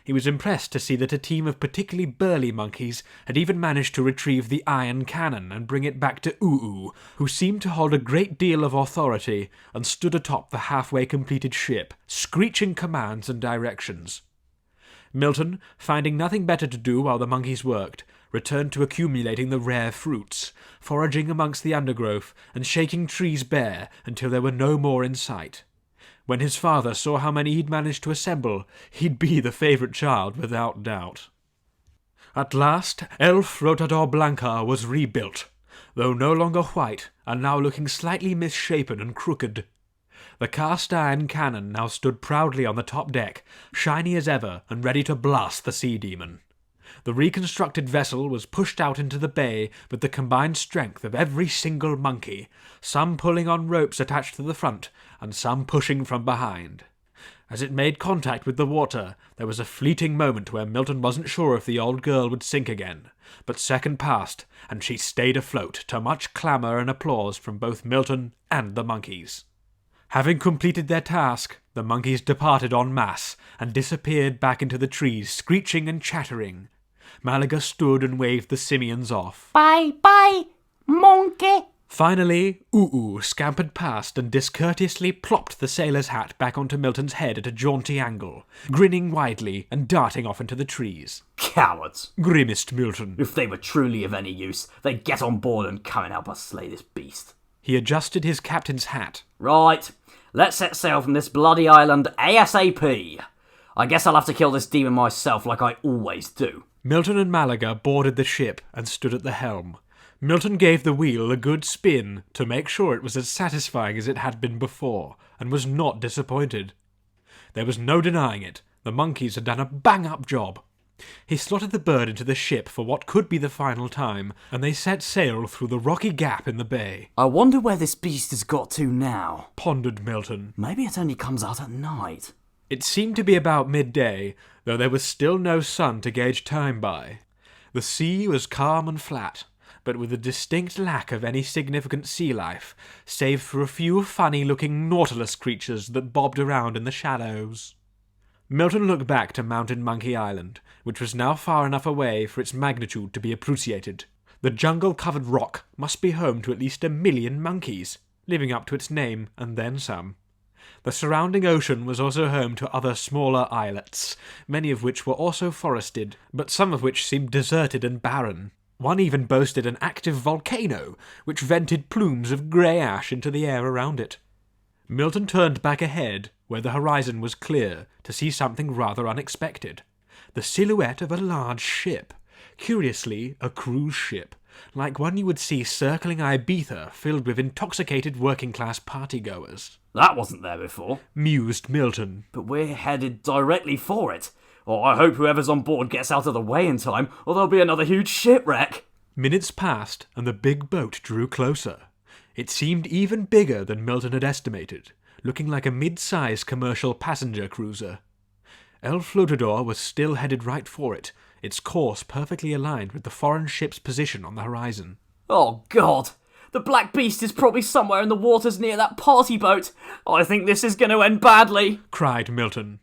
He was impressed to see that a team of particularly burly monkeys had even managed to retrieve the iron cannon and bring it back to Oo, who seemed to hold a great deal of authority and stood atop the halfway completed ship, screeching commands and directions. Milton, finding nothing better to do while the monkeys worked, returned to accumulating the rare fruits, foraging amongst the undergrowth and shaking trees bare until there were no more in sight. When his father saw how many he'd managed to assemble, he'd be the favourite child without doubt. At last, El Frotador Blanca was rebuilt, though no longer white, and now looking slightly misshapen and crooked. The cast-iron cannon now stood proudly on the top deck, shiny as ever and ready to blast the sea demon. The reconstructed vessel was pushed out into the bay with the combined strength of every single monkey, some pulling on ropes attached to the front, and some pushing from behind. As it made contact with the water, there was a fleeting moment where Milton wasn't sure if the old girl would sink again, but second passed, and she stayed afloat, to much clamour and applause from both Milton and the monkeys. Having completed their task, the monkeys departed en masse and disappeared back into the trees, screeching and chattering. Málaga stood and waved the simians off. Bye-bye, monkey. Finally, Oo scampered past and discourteously plopped the sailor's hat back onto Milton's head at a jaunty angle, grinning widely and darting off into the trees. Cowards! Grimaced Milton. If they were truly of any use, they'd get on board and come and help us slay this beast. He adjusted his captain's hat. Right, let's set sail from this bloody island ASAP. I guess I'll have to kill this demon myself like I always do. Milton and Málaga boarded the ship and stood at the helm. Milton gave the wheel a good spin to make sure it was as satisfying as it had been before, and was not disappointed. There was no denying it. The monkeys had done a bang-up job. He slotted the bird into the ship for what could be the final time, and they set sail through the rocky gap in the bay. I wonder where this beast has got to now, pondered Milton. Maybe it only comes out at night. It seemed to be about midday, though there was still no sun to gauge time by. The sea was calm and flat, but with a distinct lack of any significant sea life, save for a few funny-looking nautilus creatures that bobbed around in the shallows. Milton looked back to Mountain Monkey Island, which was now far enough away for its magnitude to be appreciated. The jungle-covered rock must be home to at least 1 million monkeys, living up to its name and then some. The surrounding ocean was also home to other smaller islets, many of which were also forested, but some of which seemed deserted and barren. One even boasted an active volcano, which vented plumes of grey ash into the air around it. Milton turned back ahead, where the horizon was clear, to see something rather unexpected. The silhouette of a large ship. Curiously, a cruise ship, like one you would see circling Ibiza, filled with intoxicated working-class partygoers. That wasn't there before, mused Milton. But we're headed directly for it. Or I hope whoever's on board gets out of the way in time, or there'll be another huge shipwreck. Minutes passed, and the big boat drew closer. It seemed even bigger than Milton had estimated, looking like a mid-sized commercial passenger cruiser. El Flotador was still headed right for it, its course perfectly aligned with the foreign ship's position on the horizon. Oh, God! The Black Beast is probably somewhere in the waters near that party boat. I think this is going to end badly, cried Milton.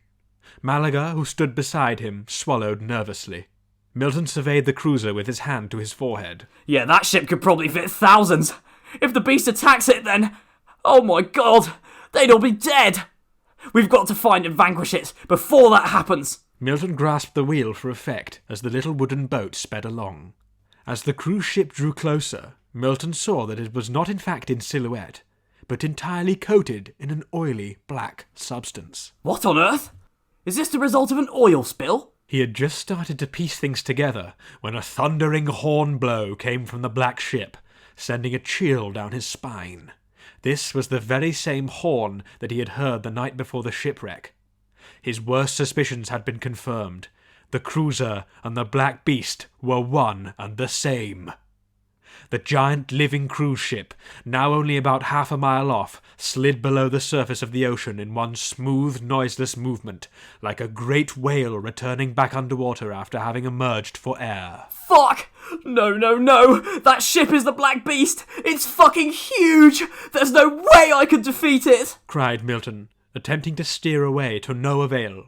Málaga, who stood beside him, swallowed nervously. Milton surveyed the cruiser with his hand to his forehead. Yeah, that ship could probably fit thousands. If the beast attacks it, then... Oh my God! They'd all be dead! We've got to find and vanquish it before that happens! Milton grasped the wheel for effect as the little wooden boat sped along. As the cruise ship drew closer, Milton saw that it was not in fact in silhouette, but entirely coated in an oily black substance. What on earth? Is this the result of an oil spill? He had just started to piece things together when a thundering horn blow came from the black ship, sending a chill down his spine. This was the very same horn that he had heard the night before the shipwreck. His worst suspicions had been confirmed. The cruiser and the Black Beast were one and the same. The giant living cruise ship, now only about half a mile off, slid below the surface of the ocean in one smooth, noiseless movement, like a great whale returning back underwater after having emerged for air. Fuck! No! That ship is the Black Beast! It's fucking huge! There's no way I could defeat it! Cried Milton, attempting to steer away to no avail.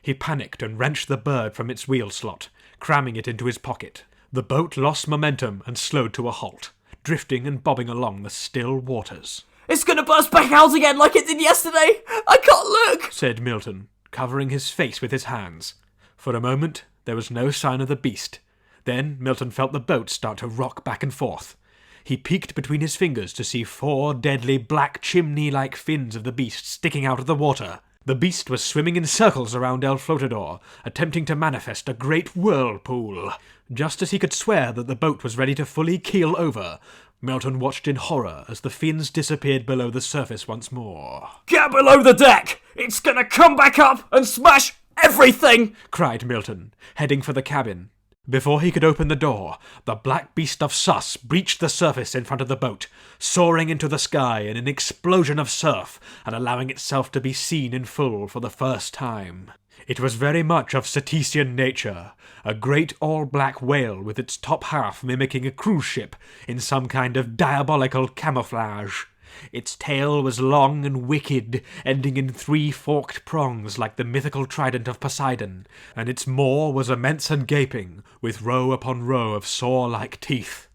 He panicked and wrenched the bird from its wheel slot, cramming it into his pocket. The boat lost momentum and slowed to a halt, drifting and bobbing along the still waters. It's gonna burst back out again like it did yesterday! I can't look! Said Milton, covering his face with his hands. For a moment, there was no sign of the beast. Then Milton felt the boat start to rock back and forth. He peeked between his fingers to see 4 deadly black chimney-like fins of the beast sticking out of the water. The beast was swimming in circles around El Flotador, attempting to manifest a great whirlpool. Just as he could swear that the boat was ready to fully keel over, Milton watched in horror as the fins disappeared below the surface once more. Get below the deck! It's gonna come back up and smash everything! Cried Milton, heading for the cabin. Before he could open the door, the black beast of Sus breached the surface in front of the boat, soaring into the sky in an explosion of surf and allowing itself to be seen in full for the first time. It was very much of Cetesian nature, a great all-black whale with its top half mimicking a cruise ship in some kind of diabolical camouflage. Its tail was long and wicked, ending in 3 forked prongs like the mythical trident of Poseidon, and its maw was immense and gaping, with row upon row of saw-like teeth.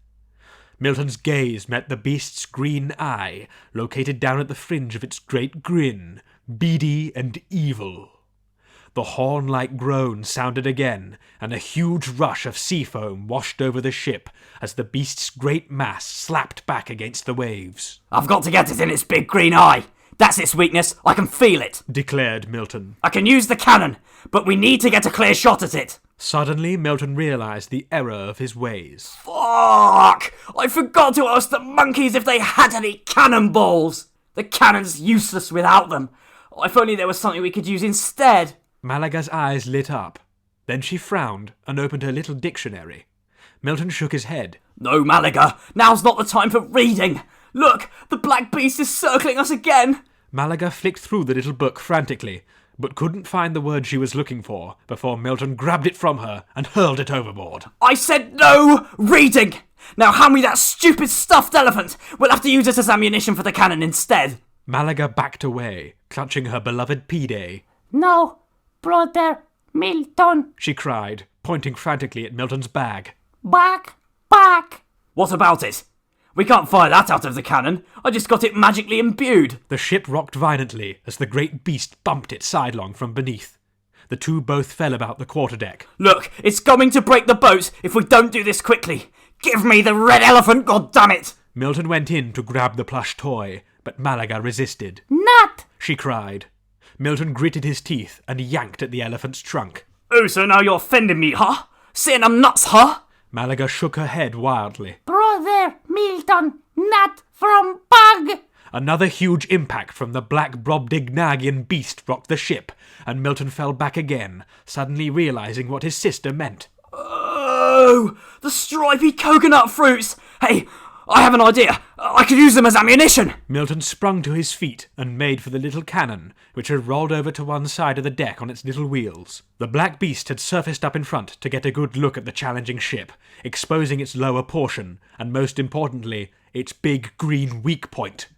Milton's gaze met the beast's green eye, located down at the fringe of its great grin, beady and evil. The horn-like groan sounded again, and a huge rush of sea foam washed over the ship as the beast's great mass slapped back against the waves. I've got to get it in its big green eye. That's its weakness. I can feel it, declared Milton. I can use the cannon, but we need to get a clear shot at it. Suddenly, Milton realised the error of his ways. Fuck! I forgot to ask the monkeys if they had any cannonballs. The cannon's useless without them. If only there was something we could use instead. Malaga's eyes lit up. Then she frowned and opened her little dictionary. Milton shook his head. No, Málaga, now's not the time for reading. Look, the black beast is circling us again. Málaga flicked through the little book frantically, but couldn't find the word she was looking for before Milton grabbed it from her and hurled it overboard. I said no reading! Now hand me that stupid stuffed elephant. We'll have to use it as ammunition for the cannon instead. Málaga backed away, clutching her beloved P-Day. No, brother Milton. She cried, pointing frantically at Milton's bag. Back. What about it? We can't fire that out of the cannon. I just got it magically imbued. The ship rocked violently as the great beast bumped it sidelong from beneath. The two both fell about the quarterdeck. Look, it's going to break the boat if we don't do this quickly. Give me the red elephant, goddammit! Milton went in to grab the plush toy, but Málaga resisted. Not. She cried. Milton gritted his teeth and yanked at the elephant's trunk. Oh, so now you're offending me, huh? Saying I'm nuts, huh? Málaga shook her head wildly. Brother Milton, not from bug. Another huge impact from the black Brobdingnagian beast rocked the ship, and Milton fell back again, suddenly realising what his sister meant. Oh, the stripy coconut fruits! Hey, I have an idea. I could use them as ammunition. Milton sprung to his feet and made for the little cannon, which had rolled over to one side of the deck on its little wheels. The black beast had surfaced up in front to get a good look at the challenging ship, exposing its lower portion, and most importantly, its big green weak point.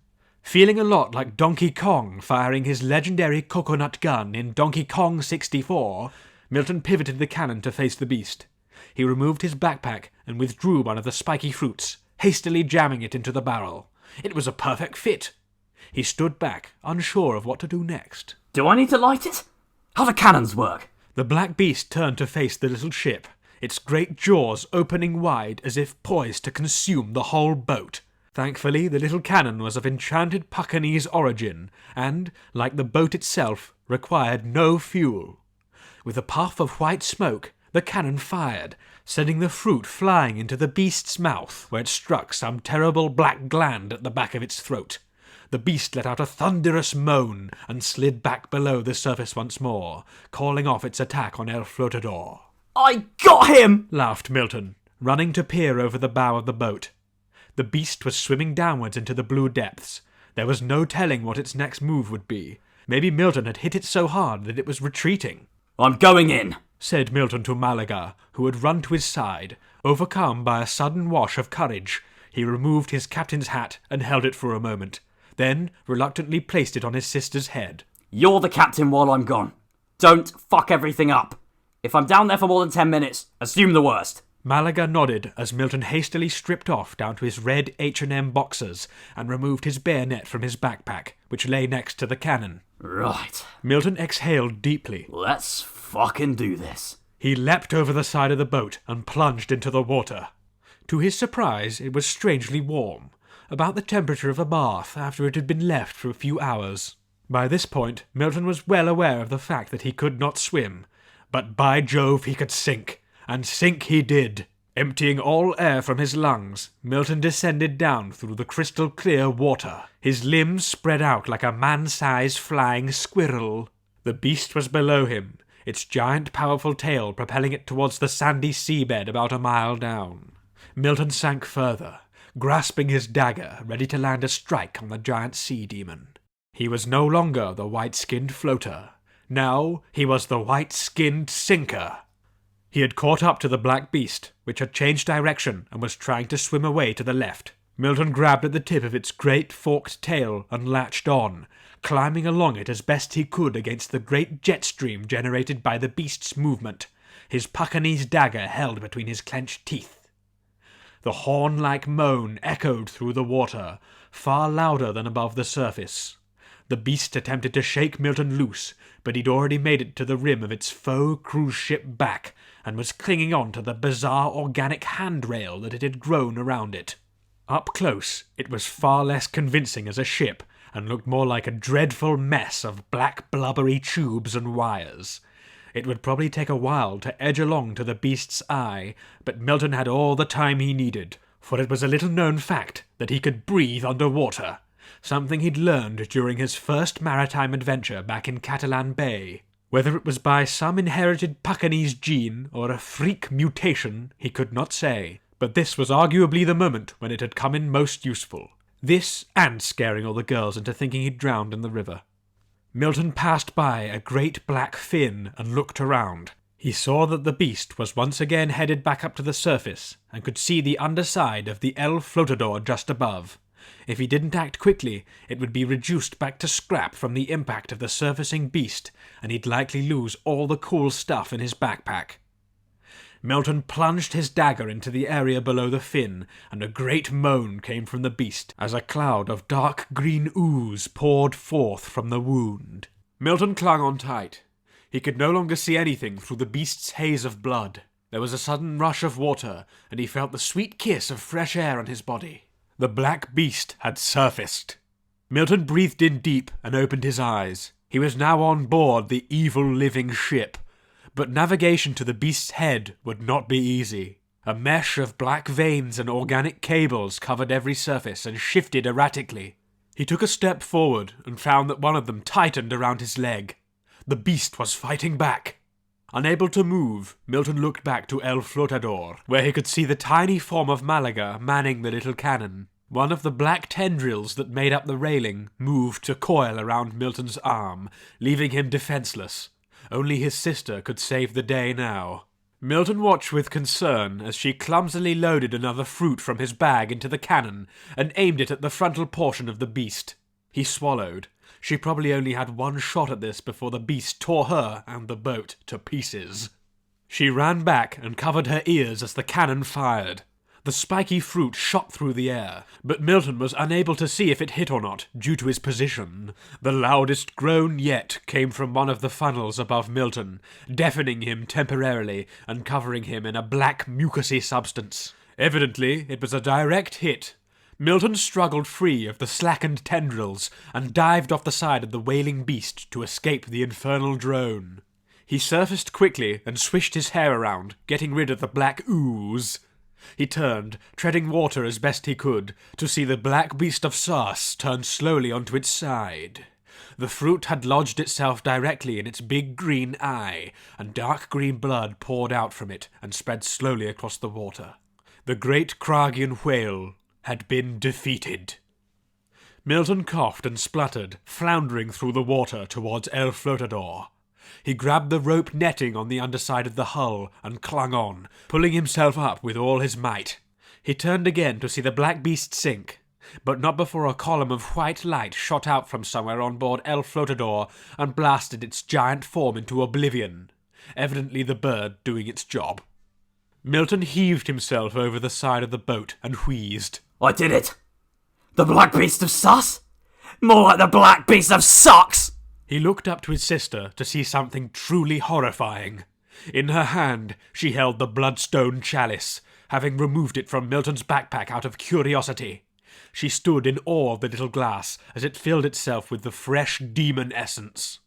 Feeling a lot like Donkey Kong firing his legendary coconut gun in Donkey Kong 64, Milton pivoted the cannon to face the beast. He removed his backpack and withdrew one of the spiky fruits, hastily jamming it into the barrel. It was a perfect fit. He stood back, unsure of what to do next. Do I need to light it? How do cannons work? The black beast turned to face the little ship, its great jaws opening wide as if poised to consume the whole boat. Thankfully, the little cannon was of enchanted Puccanese origin and, like the boat itself, required no fuel. With a puff of white smoke, the cannon fired, sending the fruit flying into the beast's mouth, where it struck some terrible black gland at the back of its throat. The beast let out a thunderous moan and slid back below the surface once more, calling off its attack on El Flotador. I got him! Laughed Milton, running to peer over the bow of the boat. The beast was swimming downwards into the blue depths. There was no telling what its next move would be. Maybe Milton had hit it so hard that it was retreating. I'm going in, said Milton to Málaga, who had run to his side. Overcome by a sudden wash of courage, he removed his captain's hat and held it for a moment, then reluctantly placed it on his sister's head. You're the captain while I'm gone. Don't fuck everything up. If I'm down there for more than 10 minutes, assume the worst. Málaga nodded as Milton hastily stripped off down to his red H&M boxers and removed his bayonet from his backpack, which lay next to the cannon. Right. Milton exhaled deeply. Let's fucking do this. He leapt over the side of the boat and plunged into the water. To his surprise, it was strangely warm, about the temperature of a bath after it had been left for a few hours. By this point, Milton was well aware of the fact that he could not swim, but by Jove he could sink, and sink he did. Emptying all air from his lungs, Milton descended down through the crystal-clear water, his limbs spread out like a man-sized flying squirrel. The beast was below him, its giant powerful tail propelling it towards the sandy seabed about a mile down. Milton sank further, grasping his dagger, ready to land a strike on the giant sea demon. He was no longer the white-skinned floater. Now he was the white-skinned sinker. He had caught up to the black beast, which had changed direction and was trying to swim away to the left. Milton grabbed at the tip of its great forked tail and latched on, climbing along it as best he could against the great jet stream generated by the beast's movement, his Pakistanese dagger held between his clenched teeth. The horn-like moan echoed through the water, far louder than above the surface. The beast attempted to shake Milton loose, but he'd already made it to the rim of its faux cruise ship back, and was clinging on to the bizarre organic handrail that it had grown around it. Up close, it was far less convincing as a ship, and looked more like a dreadful mess of black blubbery tubes and wires. It would probably take a while to edge along to the beast's eye, but Milton had all the time he needed, for it was a little-known fact that he could breathe underwater, something he'd learned during his first maritime adventure back in Catalan Bay. Whether it was by some inherited Pakistanese gene or a freak mutation, he could not say, but this was arguably the moment when it had come in most useful. This, and scaring all the girls into thinking he'd drowned in the river. Milton passed by a great black fin and looked around. He saw that the beast was once again headed back up to the surface, and could see the underside of the El Flotador just above. If he didn't act quickly, it would be reduced back to scrap from the impact of the surfacing beast, and he'd likely lose all the cool stuff in his backpack. Milton plunged his dagger into the area below the fin, and a great moan came from the beast as a cloud of dark green ooze poured forth from the wound. Milton clung on tight. He could no longer see anything through the beast's haze of blood. There was a sudden rush of water, and he felt the sweet kiss of fresh air on his body. The black beast had surfaced. Milton breathed in deep and opened his eyes. He was now on board the evil living ship. But navigation to the beast's head would not be easy. A mesh of black veins and organic cables covered every surface and shifted erratically. He took a step forward and found that one of them tightened around his leg. The beast was fighting back. Unable to move, Milton looked back to El Flotador, where he could see the tiny form of Málaga manning the little cannon. One of the black tendrils that made up the railing moved to coil around Milton's arm, leaving him defenseless. Only his sister could save the day now. Milton watched with concern as she clumsily loaded another fruit from his bag into the cannon and aimed it at the frontal portion of the beast. He swallowed. She probably only had one shot at this before the beast tore her and the boat to pieces. She ran back and covered her ears as the cannon fired. The spiky fruit shot through the air, but Milton was unable to see if it hit or not, due to his position. The loudest groan yet came from one of the funnels above Milton, deafening him temporarily and covering him in a black mucousy substance. Evidently, it was a direct hit. Milton struggled free of the slackened tendrils and dived off the side of the wailing beast to escape the infernal drone. He surfaced quickly and swished his hair around, getting rid of the black ooze. He turned, treading water as best he could, to see the black beast of sauce turn slowly onto its side. The fruit had lodged itself directly in its big green eye, and dark green blood poured out from it and spread slowly across the water. The great Kragian whale had been defeated. Milton coughed and spluttered, floundering through the water towards El Flotador. He grabbed the rope netting on the underside of the hull and clung on, pulling himself up with all his might. He turned again to see the black beast sink. but not before a column of white light shot out from somewhere on board El Flotador and blasted its giant form into oblivion, evidently the bird doing its job. Milton heaved himself over the side of the boat and wheezed. I did it! The Black Beast of Sus? More like the Black Beast of Sucks! He looked up to his sister to see something truly horrifying. In her hand she held the bloodstone chalice, having removed it from Milton's backpack out of curiosity. She stood in awe of the little glass as it filled itself with the fresh demon essence.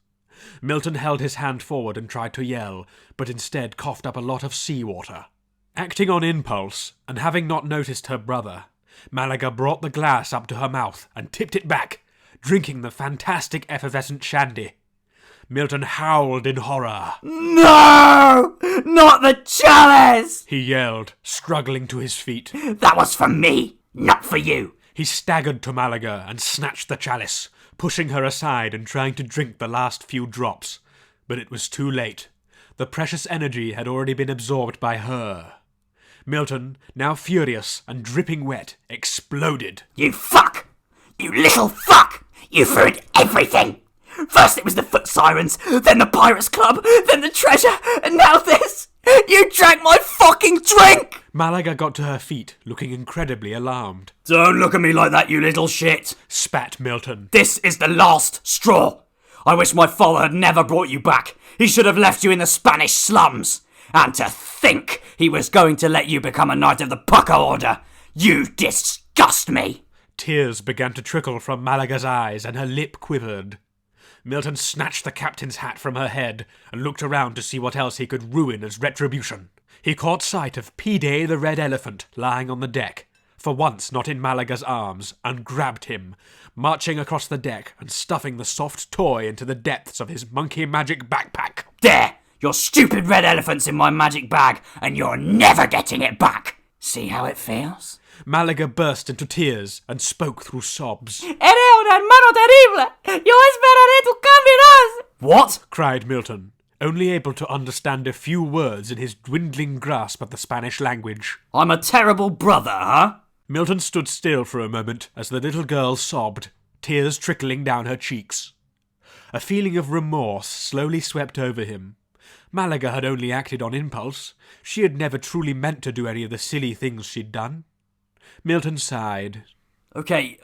Milton held his hand forward and tried to yell, but instead coughed up a lot of seawater. Acting on impulse, and having not noticed her brother, Málaga brought the glass up to her mouth and tipped it back, drinking the fantastic effervescent shandy. Milton howled in horror. No! Not the chalice! He yelled, struggling to his feet. That was for me, not for you. He staggered to Málaga and snatched the chalice, pushing her aside and trying to drink the last few drops. But it was too late. The precious energy had already been absorbed by her. Milton, now furious and dripping wet, exploded. You fuck! You little fuck! You've ruined everything! First it was the Foot Sirens, then the Pirates Club, then the treasure, and now this! You drank my fucking drink! Málaga got to her feet, looking incredibly alarmed. Don't look at me like that, you little shit! Spat Milton. This is the last straw! I wish my father had never brought you back. He should have left you in the Spanish slums. And to think he was going to let you become a Knight of the Pucker Order. You disgust me! Tears began to trickle from Málaga's eyes and her lip quivered. Milton snatched the captain's hat from her head and looked around to see what else he could ruin as retribution. He caught sight of P-Day the Red Elephant lying on the deck, for once not in Málaga's arms, and grabbed him, marching across the deck and stuffing the soft toy into the depths of his monkey magic backpack. There! Your stupid red elephant's in my magic bag, and you're never getting it back! See how it feels? Málaga burst into tears and spoke through sobs. Eres un hermano terrible. Yo esperaré tu caminos. What? Cried Milton, only able to understand a few words in his dwindling grasp of the Spanish language. I'm a terrible brother, huh? Milton stood still for a moment as the little girl sobbed, tears trickling down her cheeks. A feeling of remorse slowly swept over him. Málaga had only acted on impulse. She had never truly meant to do any of the silly things she'd done. Milton sighed. Okay,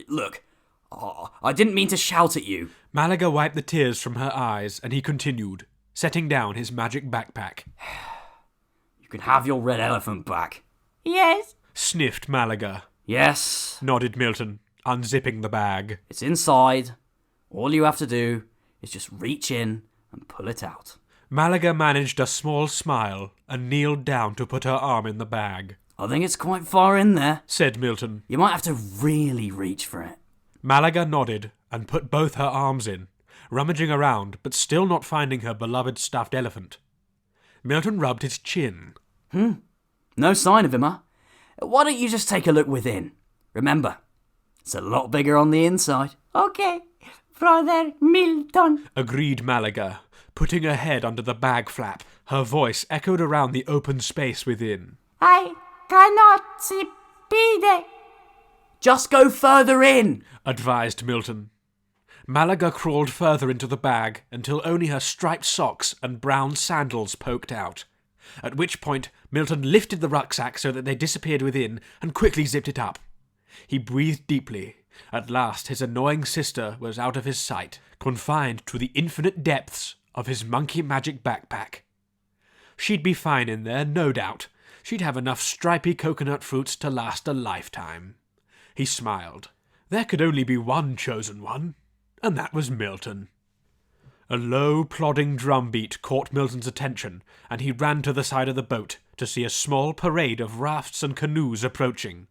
look, I didn't mean to shout at you. Málaga wiped the tears from her eyes and he continued, setting down his magic backpack. You can have your red elephant back. Yes. Sniffed Málaga. Yes. Nodded Milton, unzipping the bag. It's inside. All you have to do is just reach in and pull it out. Málaga managed a small smile and kneeled down to put her arm in the bag. I think it's quite far in there, said Milton. You might have to really reach for it. Málaga nodded and put both her arms in, rummaging around but still not finding her beloved stuffed elephant. Milton rubbed his chin. No sign of him, huh? Why don't you just take a look within? Remember, it's a lot bigger on the inside. Okay, Brother Milton. Agreed Málaga, putting her head under the bag flap. Her voice echoed around the open space within. I cannot see P-Day. Just go further in, advised Milton. Málaga crawled further into the bag until only her striped socks and brown sandals poked out, at which point Milton lifted the rucksack so that they disappeared within and quickly zipped it up. He breathed deeply. At last his annoying sister was out of his sight, confined to the infinite depths of his monkey magic backpack. She'd be fine in there, no doubt. She'd have enough stripy coconut fruits to last a lifetime. He smiled. There could only be one chosen one, and that was Milton. A low, plodding drumbeat caught Milton's attention, and he ran to the side of the boat to see a small parade of rafts and canoes approaching.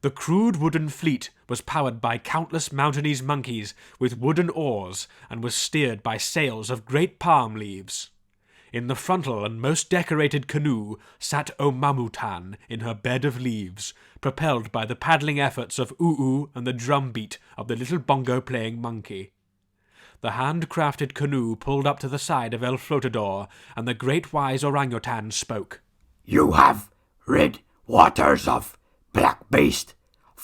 The crude wooden fleet was powered by countless mountainese monkeys with wooden oars and was steered by sails of great palm leaves. In the frontal and most decorated canoe sat Omamu-Tan in her bed of leaves, propelled by the paddling efforts of Oo and the drumbeat of the little bongo-playing monkey. The hand-crafted canoe pulled up to the side of El Flotador, and the great wise orangutan spoke. You have rid waters of Black Beast,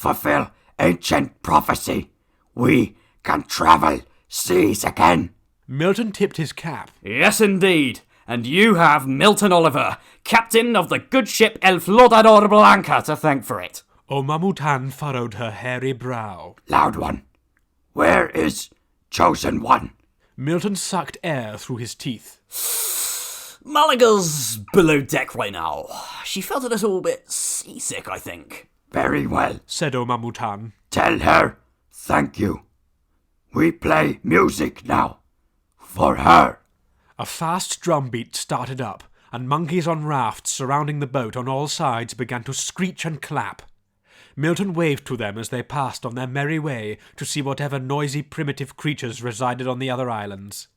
fulfill ancient prophecy. We can travel seas again. Milton tipped his cap. Yes, indeed. And you have Milton Oliver, captain of the good ship El Flotador Blanca, to thank for it. Omamu-Tan furrowed her hairy brow. Loud One, where is Chosen One? Milton sucked air through his teeth. Malaga's below deck right now. She felt a little bit seasick, I think. Very well, said Omamu-Tan. Tell her thank you. We play music now. For her. A fast drumbeat started up, and monkeys on rafts surrounding the boat on all sides began to screech and clap. Milton waved to them as they passed on their merry way to see whatever noisy primitive creatures resided on the other islands.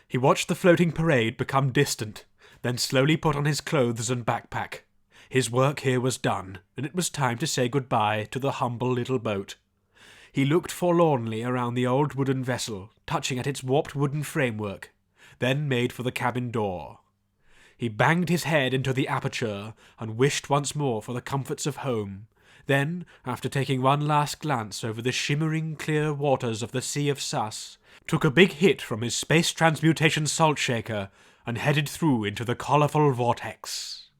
He watched the floating parade become distant, then slowly put on his clothes and backpack. His work here was done, and it was time to say goodbye to the humble little boat. He looked forlornly around the old wooden vessel, touching at its warped wooden framework, then made for the cabin door. He banged his head into the aperture and wished once more for the comforts of home. Then, after taking one last glance over the shimmering clear waters of the Sea of Sus, took a big hit from his space transmutation salt shaker and headed through into the colourful vortex.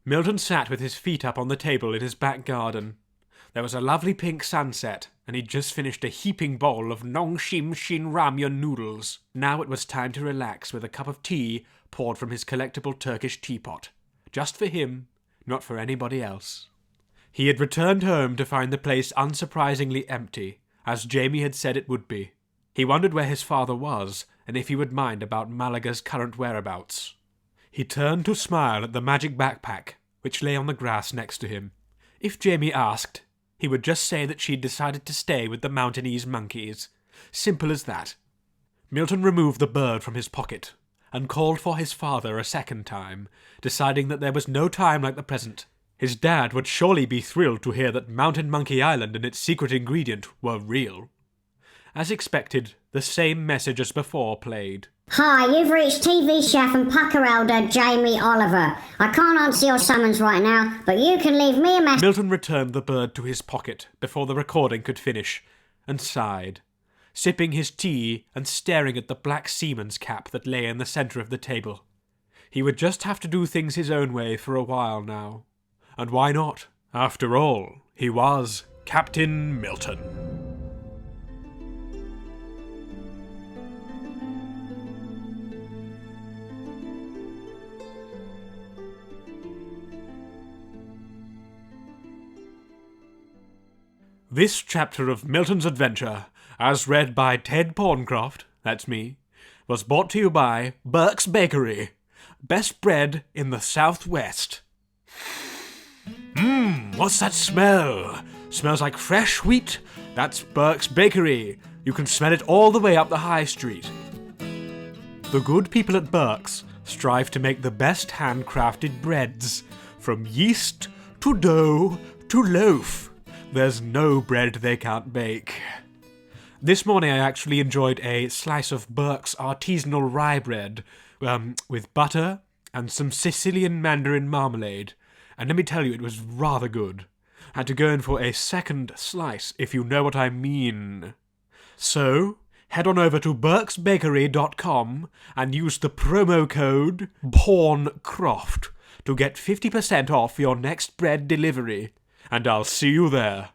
Milton sat with his feet up on the table in his back garden. There was a lovely pink sunset, and he'd just finished a heaping bowl of Nong Shim Shin Ramyun noodles. Now it was time to relax with a cup of tea poured from his collectible Turkish teapot. Just for him, not for anybody else. He had returned home to find the place unsurprisingly empty, as Jamie had said it would be. He wondered where his father was, and if he would mind about Malaga's current whereabouts. He turned to smile at the magic backpack, which lay on the grass next to him. If Jamie asked, he would just say that she'd decided to stay with the Mountainese monkeys. Simple as that. Milton removed the bird from his pocket, and called for his father a second time, deciding that there was no time like the present. His dad would surely be thrilled to hear that Mountain Monkey Island and its secret ingredient were real. As expected, the same message as before played. Hi, you've reached TV chef and pucker elder Jamie Oliver. I can't answer your summons right now, but you can leave me a message. Milton returned the bird to his pocket before the recording could finish, and sighed, sipping his tea and staring at the black seaman's cap that lay in the centre of the table. He would just have to do things his own way for a while now. And why not? After all, he was Captain Milton. This chapter of Milton's adventure, as read by Ted Pawncroft, that's me, was brought to you by Burke's Bakery, best bread in the Southwest. What's that smell? Smells like fresh wheat? That's Burke's Bakery. You can smell it all the way up the high street. The good people at Burke's strive to make the best handcrafted breads, from yeast to dough to loaf. There's no bread they can't bake. This morning I actually enjoyed a slice of Burke's artisanal rye bread with butter and some Sicilian mandarin marmalade. And let me tell you, it was rather good. I had to go in for a second slice, if you know what I mean. So, head on over to burksbakery.com and use the promo code Pawncroft to get 50% off your next bread delivery. And I'll see you there.